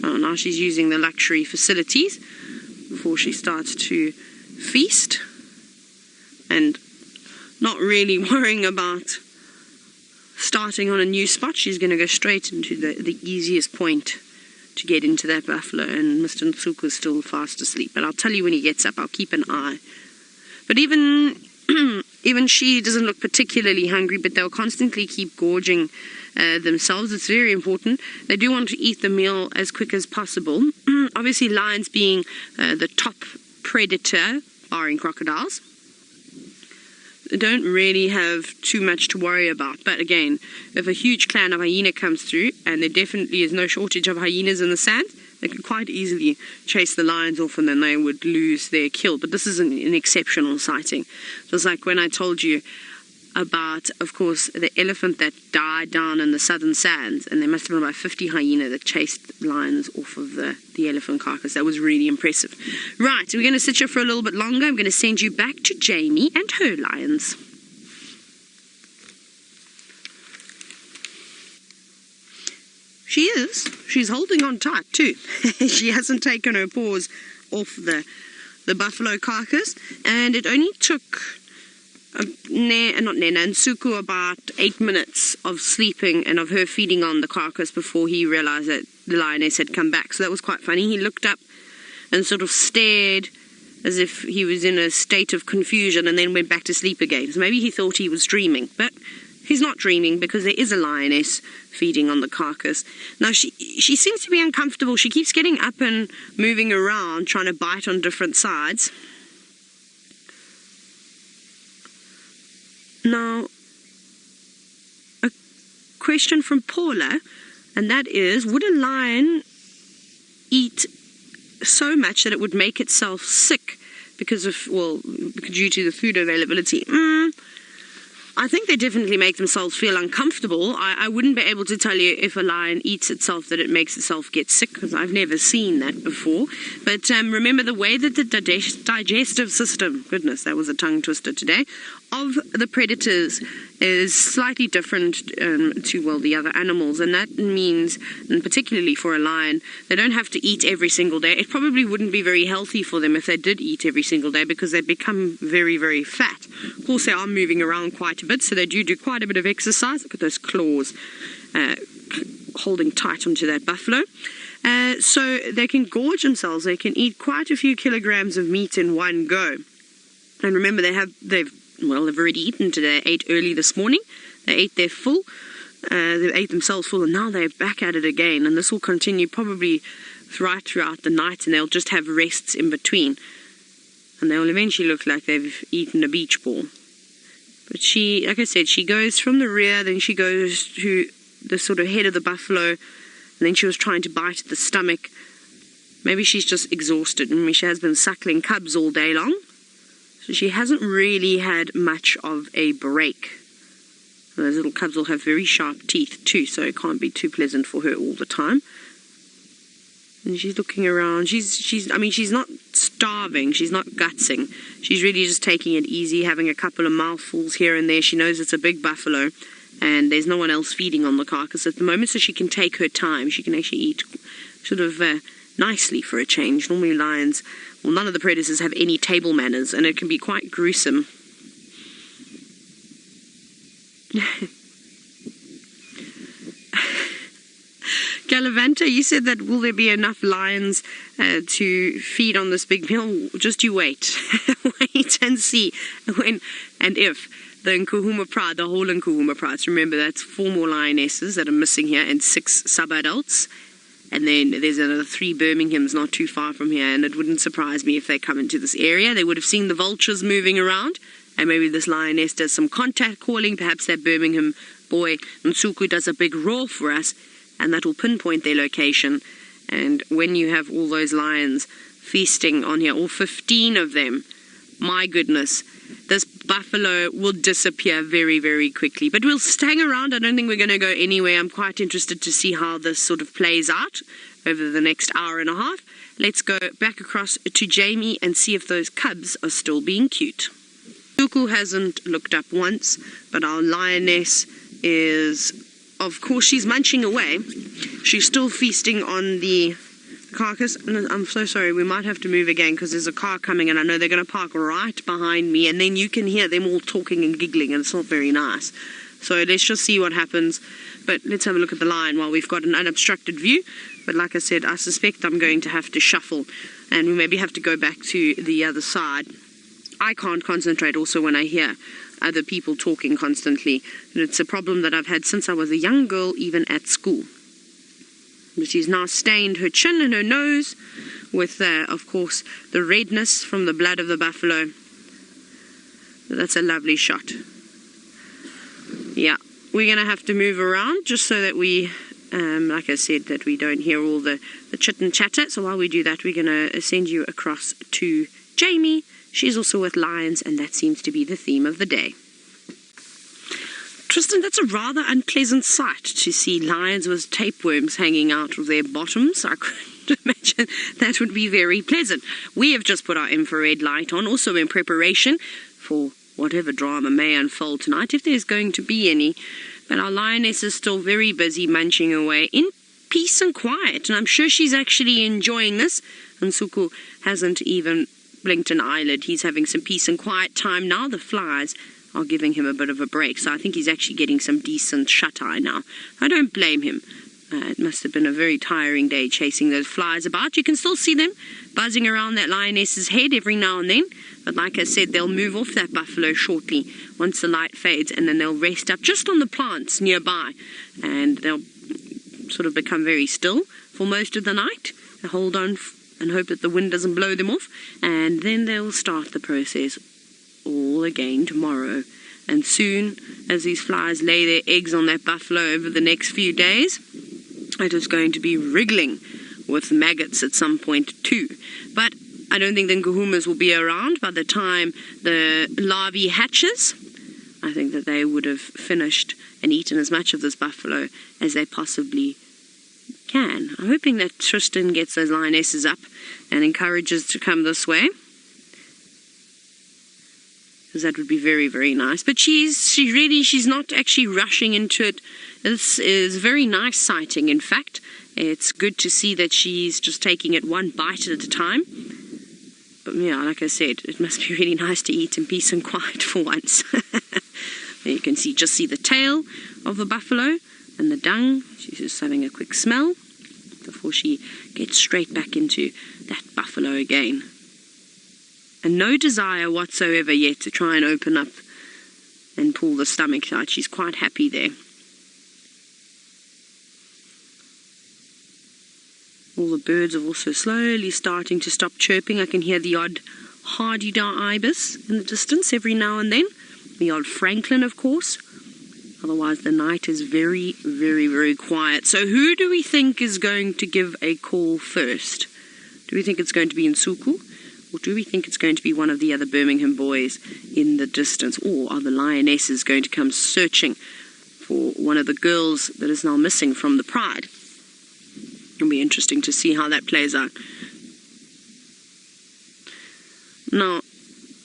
Oh, now she's using the luxury facilities before she starts to feast. And not really worrying about starting on a new spot. She's going to go straight into the easiest point to get into that buffalo. And Mr. Nsuku is still fast asleep. But I'll tell you when he gets up. I'll keep an eye. But even she doesn't look particularly hungry, but they'll constantly keep gorging themselves. It's very important. They do want to eat the meal as quick as possible. Obviously, lions being the top predator, barring crocodiles, don't really have too much to worry about. But again, if a huge clan of hyena comes through, and there definitely is no shortage of hyenas in the sand, they could quite easily chase the lions off and then they would lose their kill. But this is an exceptional sighting. So it's like when I told you about, of course, the elephant that died down in the southern sands, and there must have been about 50 hyena that chased lions off of the elephant carcass. That was really impressive. Right, we're going to sit here for a little bit longer. I'm going to send you back to Jamie and her lions. She's holding on tight too. She hasn't taken her paws off the buffalo carcass, and it only took Nsuku about 8 minutes of sleeping and of her feeding on the carcass before he realized that the lioness had come back. So that was quite funny. He looked up and sort of stared as if he was in a state of confusion and then went back to sleep again. So maybe he thought he was dreaming, but he's not dreaming because there is a lioness feeding on the carcass. Now she seems to be uncomfortable. She keeps getting up and moving around, trying to bite on different sides. Now, a question from Paula, and that is, would a lion eat so much that it would make itself sick because of, well, due to the food availability? I think they definitely make themselves feel uncomfortable. I wouldn't be able to tell you if a lion eats itself that it makes itself get sick, because I've never seen that before. But remember, the way that the digestive system, goodness, that was a tongue twister today, of the predators is slightly different to, well, the other animals. And that means, and particularly for a lion, they don't have to eat every single day. It probably wouldn't be very healthy for them if they did eat every single day, because they become very, very fat. Of course, they are moving around quite a bit, so they do quite a bit of exercise. Look at those claws holding tight onto that buffalo. So they can gorge themselves. They can eat quite a few kilograms of meat in one go. And remember, they've already eaten today. They ate early this morning. They ate their full. They ate themselves full, and now they're back at it again. And this will continue probably right throughout the night, and they'll just have rests in between. And they'll eventually look like they've eaten a beach ball. But she, like I said, she goes from the rear, then she goes to the sort of head of the buffalo, and then she was trying to bite at the stomach. Maybe she's just exhausted. I mean, she has been suckling cubs all day long, so she hasn't really had much of a break. And those little cubs will have very sharp teeth too, so it can't be too pleasant for her all the time. And she's looking around. She's not starving. She's not gutsing. She's really just taking it easy, having a couple of mouthfuls here and there. She knows it's a big buffalo, and there's no one else feeding on the carcass at the moment, so she can take her time. She can actually eat sort of nicely for a change. Normally lions, well, none of the predators have any table manners, and it can be quite gruesome. Levanter, you said that will there be enough lions to feed on this big meal? Just you wait. Wait and see when and if the Nkuhuma Pride, the whole Nkuhuma Prides, remember that's 4 more lionesses that are missing here and 6 sub-adults. And then there's another 3 Birminghams not too far from here, and it wouldn't surprise me if they come into this area. They would have seen the vultures moving around, and maybe this lioness does some contact calling. Perhaps that Birmingham boy, Nsuku, does a big roar for us, and that will pinpoint their location. And when you have all those lions feasting on here, all 15 of them, my goodness, this buffalo will disappear very, very quickly. But we'll hang around. I don't think we're going to go anywhere. I'm quite interested to see how this sort of plays out over the next hour and a half. Let's go back across to Jamie and see if those cubs are still being cute. Nsuku hasn't looked up once, but our lioness is, of course, she's munching away. She's still feasting on the carcass. And I'm so sorry, we might have to move again because there's a car coming and I know they're going to park right behind me, and then you can hear them all talking and giggling, and it's not very nice. So let's just see what happens. But let's have a look at the lion while we've got an unobstructed view. But like I said, I suspect I'm going to have to shuffle, and we maybe have to go back to the other side. I can't concentrate also when I hear other people talking constantly. And it's a problem that I've had since I was a young girl, even at school. But she's now stained her chin and her nose with, of course, the redness from the blood of the buffalo. That's a lovely shot. Yeah, we're going to have to move around just so that we, like I said, that we don't hear all the chit and chatter. So while we do that, we're going to send you across to Jamie. She's also with lions, and that seems to be the theme of the day. Tristan, that's a rather unpleasant sight to see lions with tapeworms hanging out of their bottoms. I couldn't imagine that would be very pleasant. We have just put our infrared light on, also in preparation for whatever drama may unfold tonight, if there's going to be any. But our lioness is still very busy munching away in peace and quiet, and I'm sure she's actually enjoying this. And Nsuku hasn't even blinked an eyelid. He's having some peace and quiet time now. The flies are giving him a bit of a break, so I think he's actually getting some decent shut-eye now. I don't blame him. It must have been a very tiring day chasing those flies about. You can still see them buzzing around that lioness's head every now and then, but like I said, they'll move off that buffalo shortly once the light fades, and then they'll rest up just on the plants nearby, and they'll sort of become very still for most of the night. They'll hold on and hope that the wind doesn't blow them off, and then they'll start the process all again tomorrow. And soon as these flies lay their eggs on that buffalo over the next few days, it is going to be wriggling with maggots at some point too. But I don't think the Nkuhumas will be around by the time the larvae hatches. I think that they would have finished and eaten as much of this buffalo as they possibly can. I'm hoping that Tristan gets those lionesses up and encourages to come this way, because that would be very, very nice. But she's not actually rushing into it. This is a very nice sighting, in fact. It's good to see that she's just taking it one bite at a time. But yeah, like I said, it must be really nice to eat in peace and quiet for once. There you can just see the tail of the buffalo and the dung. She's just having a quick smell before she gets straight back into that buffalo again. And no desire whatsoever yet to try and open up and pull the stomach out. She's quite happy there. All the birds are also slowly starting to stop chirping. I can hear the odd hardy-dar ibis in the distance every now and then. The odd francolin, of course. Otherwise, the night is very, very, very quiet. So who do we think is going to give a call first? Do we think it's going to be Nsuku? Or do we think it's going to be one of the other Birmingham boys in the distance? Or are the lionesses going to come searching for one of the girls that is now missing from the pride? It'll be interesting to see how that plays out. Now,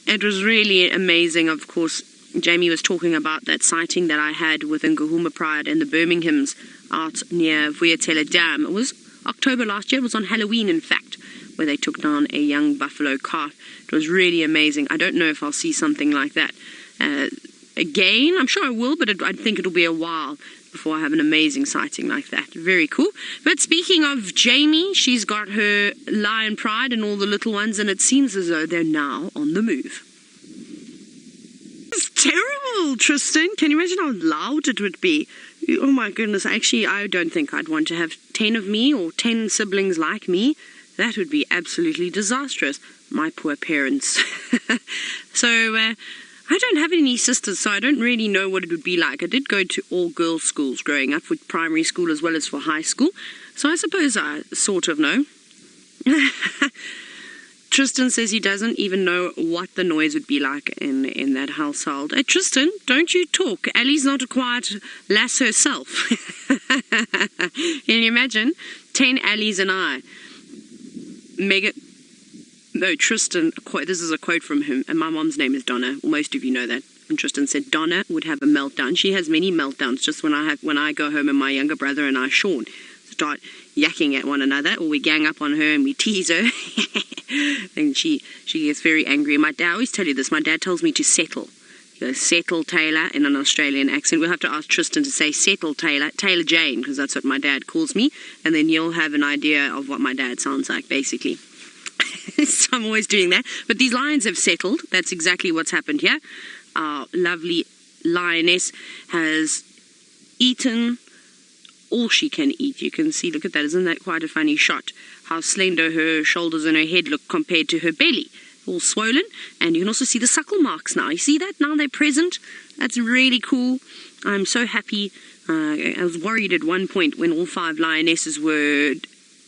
it was really amazing. Of course, Jamie was talking about that sighting that I had with Nkuhuma Pride and the Birminghams out near Vuyatela Dam. It was October last year. It was on Halloween, in fact, where they took down a young buffalo calf. It was really amazing. I don't know if I'll see something like that again. I'm sure I will, but I think it'll be a while before I have an amazing sighting like that. Very cool. But speaking of Jamie, she's got her lion pride and all the little ones, and it seems as though they're now on the move. It's terrible, Tristan. Can you imagine how loud it would be? Oh my goodness, actually, I don't think I'd want to have 10 of me or 10 siblings like me. That would be absolutely disastrous. My poor parents. So, I don't have any sisters, so I don't really know what it would be like. I did go to all girls' schools growing up, with primary school as well as for high school, so I suppose I sort of know. Tristan says he doesn't even know what the noise would be like in that household. Hey, Tristan, don't you talk. Allie's not a quiet lass herself. Can you imagine? 10 Allies and I. Tristan, this is a quote from him, and my mom's name is Donna. Well, most of you know that. And Tristan said Donna would have a meltdown. She has many meltdowns just when I go home and my younger brother and I, Sean, start yakking at one another, or we gang up on her and we tease her. And she gets very angry. My dad, I always tell you this, my dad tells me to settle. He goes, settle Tayla, in an Australian accent. We'll have to ask Tristan to say settle Tayla, Tayla Jane, because that's what my dad calls me, and then you'll have an idea of what my dad sounds like, basically. So I'm always doing that. But these lions have settled. That's exactly what's happened here. Our lovely lioness has eaten all she can eat. You can see, look at that. Isn't that quite a funny shot? How slender her shoulders and her head look compared to her belly. All swollen. And you can also see the suckle marks now. You see that? Now they're present. That's really cool. I'm so happy. I was worried at one point when all 5 lionesses were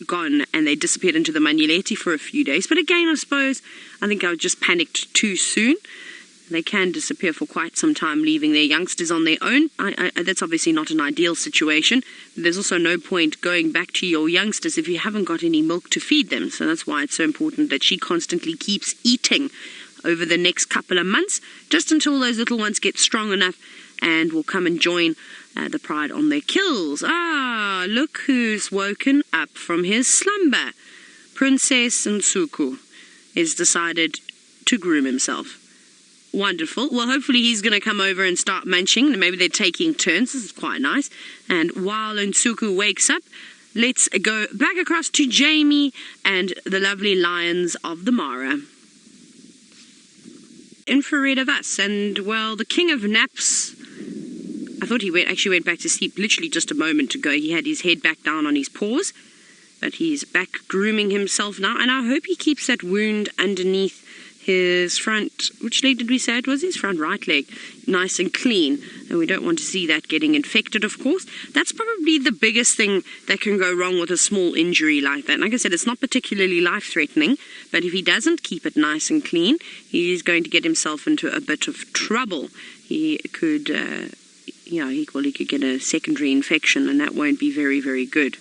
gone and they disappeared into the Manuleti for a few days. But again, I think I just panicked too soon. They can disappear for quite some time, leaving their youngsters on their own. That's obviously not an ideal situation. There's also no point going back to your youngsters if you haven't got any milk to feed them. So that's why it's so important that she constantly keeps eating over the next couple of months, just until those little ones get strong enough and will come and join the pride on their kills. Ah, look who's woken up from his slumber. Princess Nsuku has decided to groom himself. Wonderful. Well, hopefully he's going to come over and start munching. Maybe they're taking turns. This is quite nice. And while Nsuku wakes up, let's go back across to Jamie and the lovely lions of the Mara. Infrared of us. And, well, the king of naps, I thought he actually went back to sleep literally just a moment ago. He had his head back down on his paws, but he's back grooming himself now. And I hope he keeps that wound underneath his front, which leg did we say it was? His front right leg, nice and clean. And we don't want to see that getting infected, of course. That's probably the biggest thing that can go wrong with a small injury like that. Like I said, it's not particularly life-threatening, but if he doesn't keep it nice and clean, he's going to get himself into a bit of trouble. He could, he could get a secondary infection, and that won't be very, very good.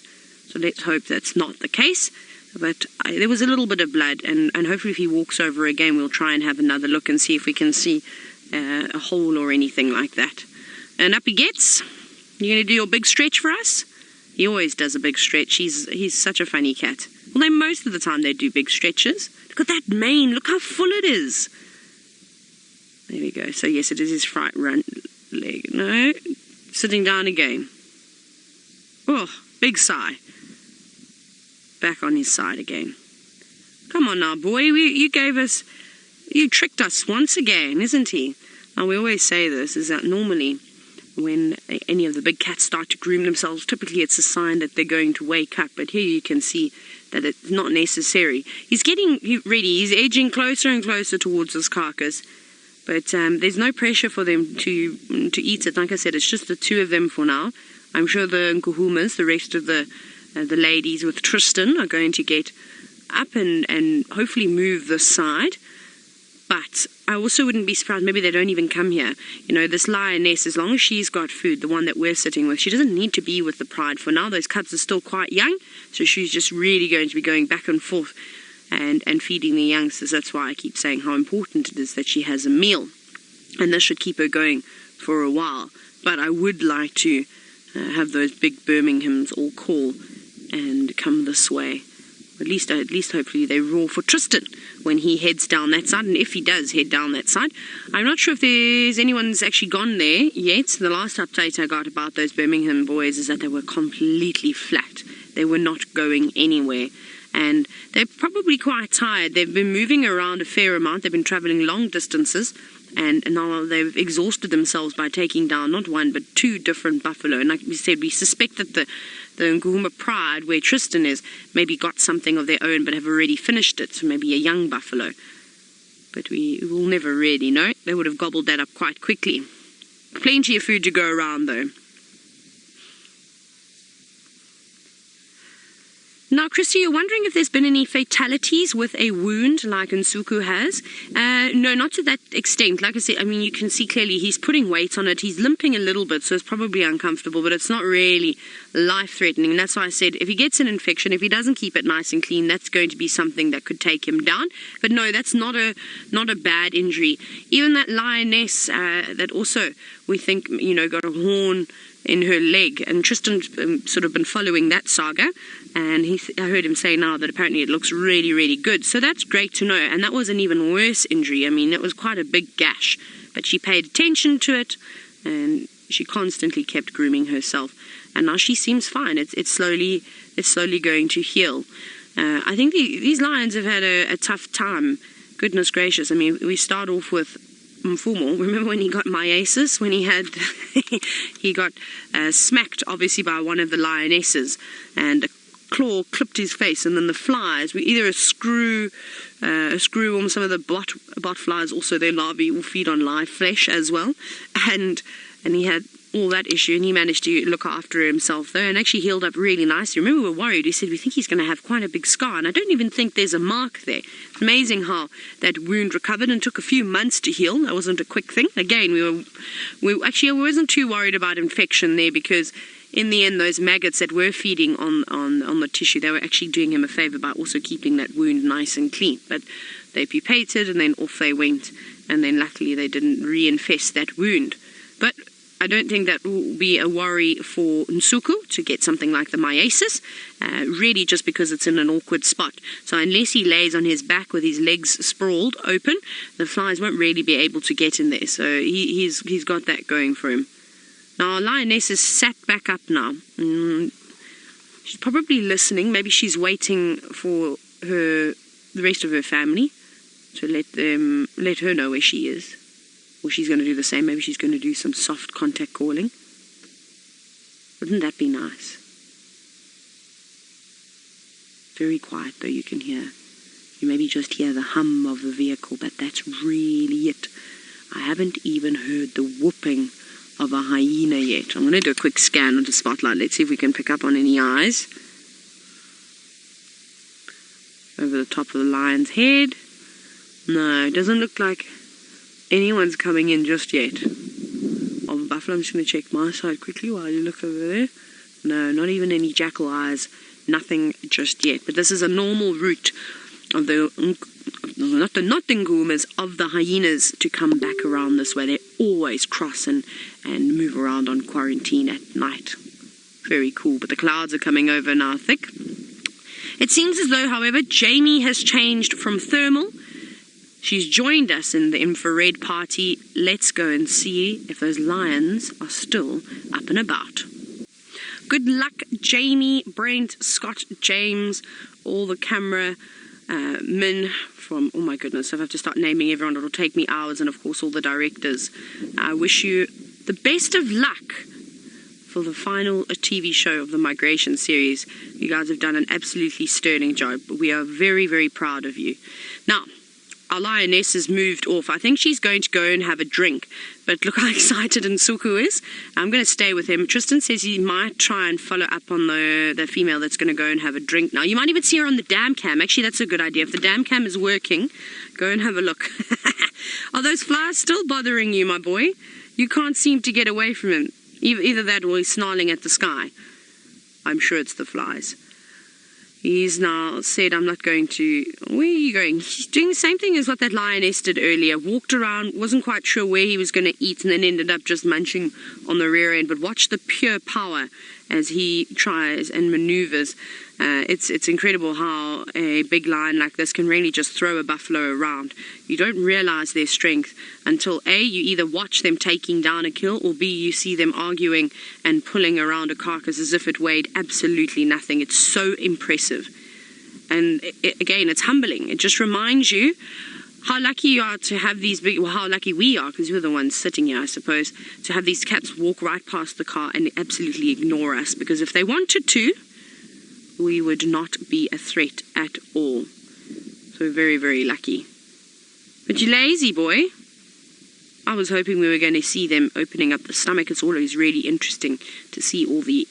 So let's hope that's not the case. But there was a little bit of blood, and hopefully if he walks over again, we'll try and have another look and see if we can see a hole or anything like that. And up he gets. You going to do your big stretch for us? He always does a big stretch. He's such a funny cat. Well, most of the time they do big stretches. Look at that mane. Look how full it is. There we go. So yes, it is his front leg. No, sitting down again. Oh, big sigh. Back on his side again. Come on now, boy. You tricked us once again, isn't he? Now, we always say this, is that normally when any of the big cats start to groom themselves, typically it's a sign that they're going to wake up. But here you can see that it's not necessary. He's getting ready. He's edging closer and closer towards this carcass. But there's no pressure for them to eat it. Like I said, it's just the 2 of them for now. I'm sure the Nkuhumas, the rest of the ladies with Tristan, are going to get up and hopefully move this side. But I also wouldn't be surprised, maybe they don't even come here. This lioness, as long as she's got food, the one that we're sitting with, she doesn't need to be with the pride for now. Those cubs are still quite young, so she's just really going to be going back and forth and feeding the youngsters. That's why I keep saying how important it is that she has a meal. And this should keep her going for a while. But I would like to have those big Birminghams all call and come this way. At least hopefully they roar for Tristan when he heads down that side, and if he does head down that side. I'm not sure if there's anyone's actually gone there yet. The last update I got about those Birmingham boys is that they were completely flat. They were not going anywhere, and they're probably quite tired. They've been moving around a fair amount. They've been traveling long distances, and now they've exhausted themselves by taking down not one but 2 different buffalo. And like we said, we suspect that the Nkuhuma Pride, where Tristan is, maybe got something of their own but have already finished it, so maybe a young buffalo. But we will never really know. They would have gobbled that up quite quickly. Plenty of food to go around though. Now, Christy, you're wondering if there's been any fatalities with a wound like Nsuku has. No, not to that extent. Like I said, I mean, you can see clearly he's putting weight on it. He's limping a little bit, so it's probably uncomfortable, but it's not really life-threatening. And that's why I said if he gets an infection, if he doesn't keep it nice and clean, that's going to be something that could take him down. But no, that's not a bad injury. Even that lioness that also we think, got a horn in her leg, and Tristan's sort of been following that saga, and I heard him say now that apparently it looks really, really good. So that's great to know, and that was an even worse injury. I mean, it was quite a big gash, but she paid attention to it, and she constantly kept grooming herself, and now she seems fine. It's slowly going to heal. I think these lions have had a tough time. Goodness gracious! I mean, we start off with Mfumo. Remember when he got myiasis, when he got smacked obviously by one of the lionesses, and a claw clipped his face, and then the flies were either a screw worm. Some of the bot flies, also their larvae, will feed on live flesh as well, and he had all that issue, and he managed to look after himself though, and actually healed up really nicely. Remember, we were worried. We said we think he's going to have quite a big scar, and I don't even think there's a mark there. It's amazing how that wound recovered and took a few months to heal. That wasn't a quick thing. Again, I wasn't too worried about infection there, because in the end, those maggots that were feeding on the tissue, they were actually doing him a favor by also keeping that wound nice and clean. But they pupated, and then off they went, and then luckily they didn't reinfest that wound. But I don't think that will be a worry for Nsuku to get something like the myiasis, really just because it's in an awkward spot. So unless he lays on his back with his legs sprawled open, the flies won't really be able to get in there. So he's got that going for him. Now, our lioness is sat back up now. She's probably listening. Maybe she's waiting for the rest of her family to let her know where she is. Or she's going to do the same. Maybe she's going to do some soft contact calling. Wouldn't that be nice? Very quiet, though, you can hear. You maybe just hear the hum of the vehicle, but that's really it. I haven't even heard the whooping of a hyena yet. I'm going to do a quick scan with the spotlight. Let's see if we can pick up on any eyes. Over the top of the lion's head. No, it doesn't look like anyone's coming in just yet. Of the buffalo, I'm just going to check my side quickly while you look over there. No, not even any jackal eyes. Nothing just yet. But this is a normal route of the not the Nkuhumas, of the hyenas to come back around this way. They always cross and move around on quarantine at night. Very cool. But the clouds are coming over now thick. It seems as though, however, Jamie has changed from thermal. She's joined us in the infrared party. Let's go and see if those lions are still up and about. Good luck, Jamie, Brent, Scott, James, all the camera men from, oh my goodness, if I have to start naming everyone, it'll take me hours, and of course all the directors. I wish you the best of luck for the final TV show of the migration series. You guys have done an absolutely sterling job. We are very, very proud of you. Now, our lioness has moved off. I think she's going to go and have a drink. But look how excited Nsuku is. I'm going to stay with him. Tristan says he might try and follow up on the female that's going to go and have a drink now. You might even see her on the dam cam. Actually, that's a good idea. If the dam cam is working, go and have a look. Are those flies still bothering you, my boy? You can't seem to get away from him. Either that or he's snarling at the sky. I'm sure it's the flies. He's now said, I'm not going to... Where are you going? He's doing the same thing as what that lioness did earlier. Walked around, wasn't quite sure where he was going to eat, and then ended up just munching on the rear end. But watch the pure power as he tries and maneuvers. It's incredible how a big lion like this can really just throw a buffalo around. You don't realize their strength until A, you either watch them taking down a kill, or B, you see them arguing and pulling around a carcass as if it weighed absolutely nothing. It's so impressive. And again, it's humbling. It just reminds you how lucky you are to have these big, well, how lucky we are, because we're the ones sitting here, I suppose, to have these cats walk right past the car and absolutely ignore us, because if they wanted to, we would not be a threat at all. So very, very lucky. But you lazy boy. I was hoping we were going to see them opening up the stomach. It's always really interesting to see all the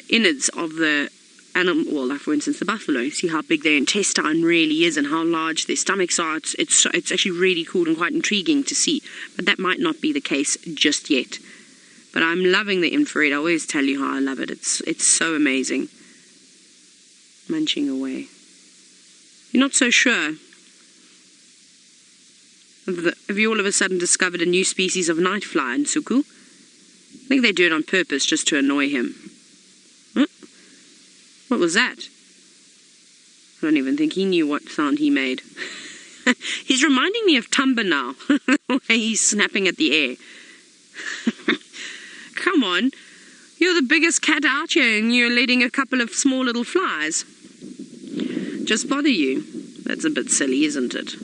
innards of the animal, well, like for instance the buffalo, see how big their intestine really is and how large their stomachs are. It's actually really cool and quite intriguing to see, but that might not be the case just yet. But I'm loving the infrared. I always tell you how I love it. It's so amazing. Munching away. You're not so sure? Have you all of a sudden discovered a new species of night fly, Nsuku? I think they do it on purpose just to annoy him. Huh? What was that? I don't even think he knew what sound he made. He's reminding me of Tumba now, the way he's snapping at the air. Come on, you're the biggest cat out here and you're letting a couple of small little flies just bother you. That's a bit silly, isn't it?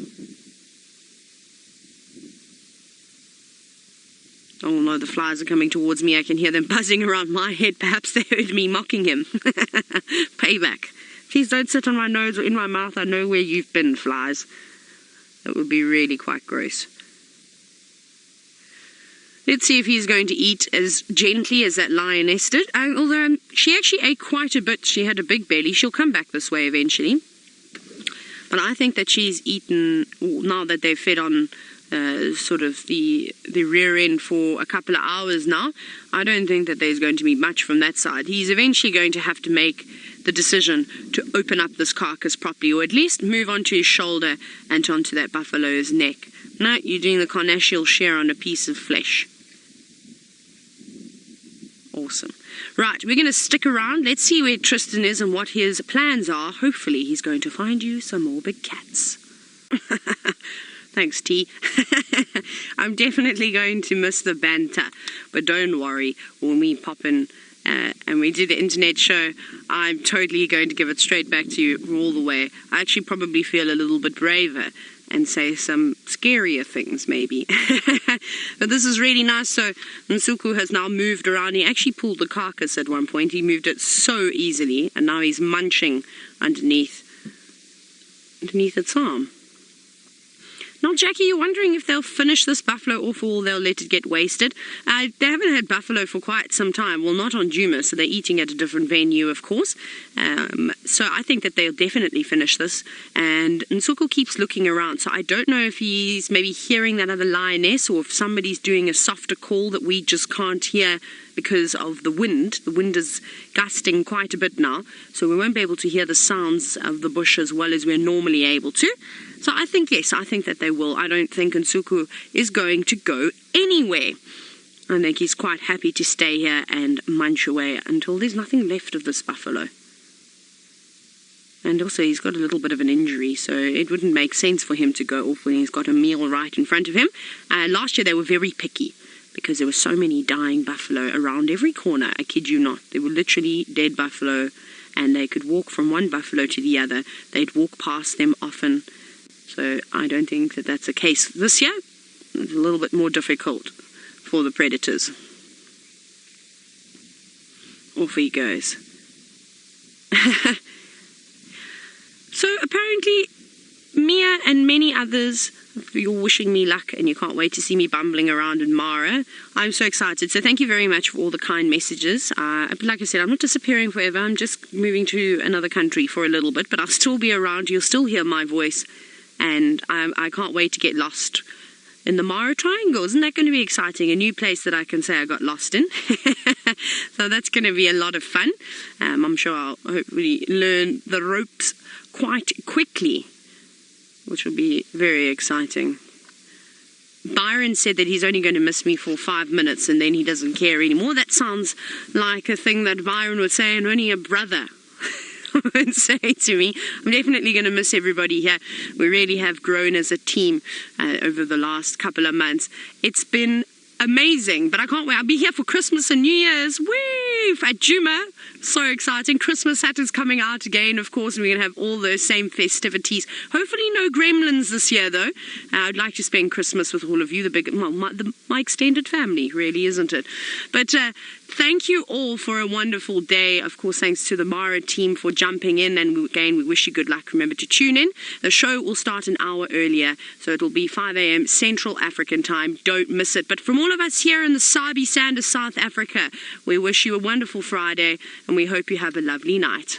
Oh no, the flies are coming towards me. I can hear them buzzing around my head. Perhaps they heard me mocking him. Payback. Please don't sit on my nose or in my mouth. I know where you've been, flies. That would be really quite gross. Let's see if he's going to eat as gently as that lioness did. Although she actually ate quite a bit. She had a big belly. She'll come back this way eventually. But I think that she's eaten, now that they've fed on sort of the rear end for a couple of hours now, I don't think that there's going to be much from that side. He's eventually going to have to make the decision to open up this carcass properly, or at least move onto his shoulder and onto that buffalo's neck. No, you're doing the carnassial share on a piece of flesh. Awesome. Right, we're going to stick around. Let's see where Tristan is and what his plans are. Hopefully he's going to find you some more big cats. Thanks, T. I'm definitely going to miss the banter, but don't worry, when we pop in and we do the internet show, I'm totally going to give it straight back to you all the way. I actually probably feel a little bit braver and say some scarier things, maybe. But this is really nice. So Nsuku has now moved around. He actually pulled the carcass at one point. He moved it so easily, and now he's munching underneath its arm. Now, Jackie, you're wondering if they'll finish this buffalo off or they'll let it get wasted. They haven't had buffalo for quite some time. Well, not on Djuma, so they're eating at a different venue, of course. So I think that they'll definitely finish this. And Nsuku keeps looking around, so I don't know if he's maybe hearing that other lioness or if somebody's doing a softer call that we just can't hear because of the wind. The wind is gusting quite a bit now, so we won't be able to hear the sounds of the bush as well as we're normally able to. So I think, yes, I think that they will. I don't think Nsuku is going to go anywhere. I think he's quite happy to stay here and munch away until there's nothing left of this buffalo. And also he's got a little bit of an injury, so it wouldn't make sense for him to go off when he's got a meal right in front of him. Last year they were very picky because there were so many dying buffalo around every corner. I kid you not. There were literally dead buffalo, and they could walk from one buffalo to the other. They'd walk past them often. So I don't think that that's the case this year. It's a little bit more difficult for the predators. Off he goes. So apparently Mia and many others, you're wishing me luck and you can't wait to see me bumbling around in Mara. I'm so excited. So thank you very much for all the kind messages. Like I said, I'm not disappearing forever. I'm just moving to another country for a little bit, but I'll still be around. You'll still hear my voice. And I can't wait to get lost in the Mara Triangle. Isn't that going to be exciting? A new place that I can say I got lost in. So that's going to be a lot of fun. I'm sure I'll hopefully learn the ropes quite quickly, which will be very exciting. Byron said that he's only going to miss me for 5 minutes and then he doesn't care anymore. That sounds like a thing that Byron would say, and only a brother would say to me. I'm definitely going to miss everybody here. We really have grown as a team over the last couple of months. It's been amazing, but I can't wait. I'll be here for Christmas and New Year's. Woo! At Djuma. So exciting. Christmas hat is coming out again, of course, and we're going to have all those same festivities. Hopefully no gremlins this year, though. I'd like to spend Christmas with all of you, my extended family, really, isn't it? But thank you all for a wonderful day. Of course, thanks to the Mara team for jumping in, and again, we wish you good luck. Remember to tune in. The show will start an hour earlier, so it'll be 5 a.m. Central African time. Don't miss it. But from all of us here in the Sabi Sand of South Africa, we wish you a wonderful Friday, and we hope you have a lovely night.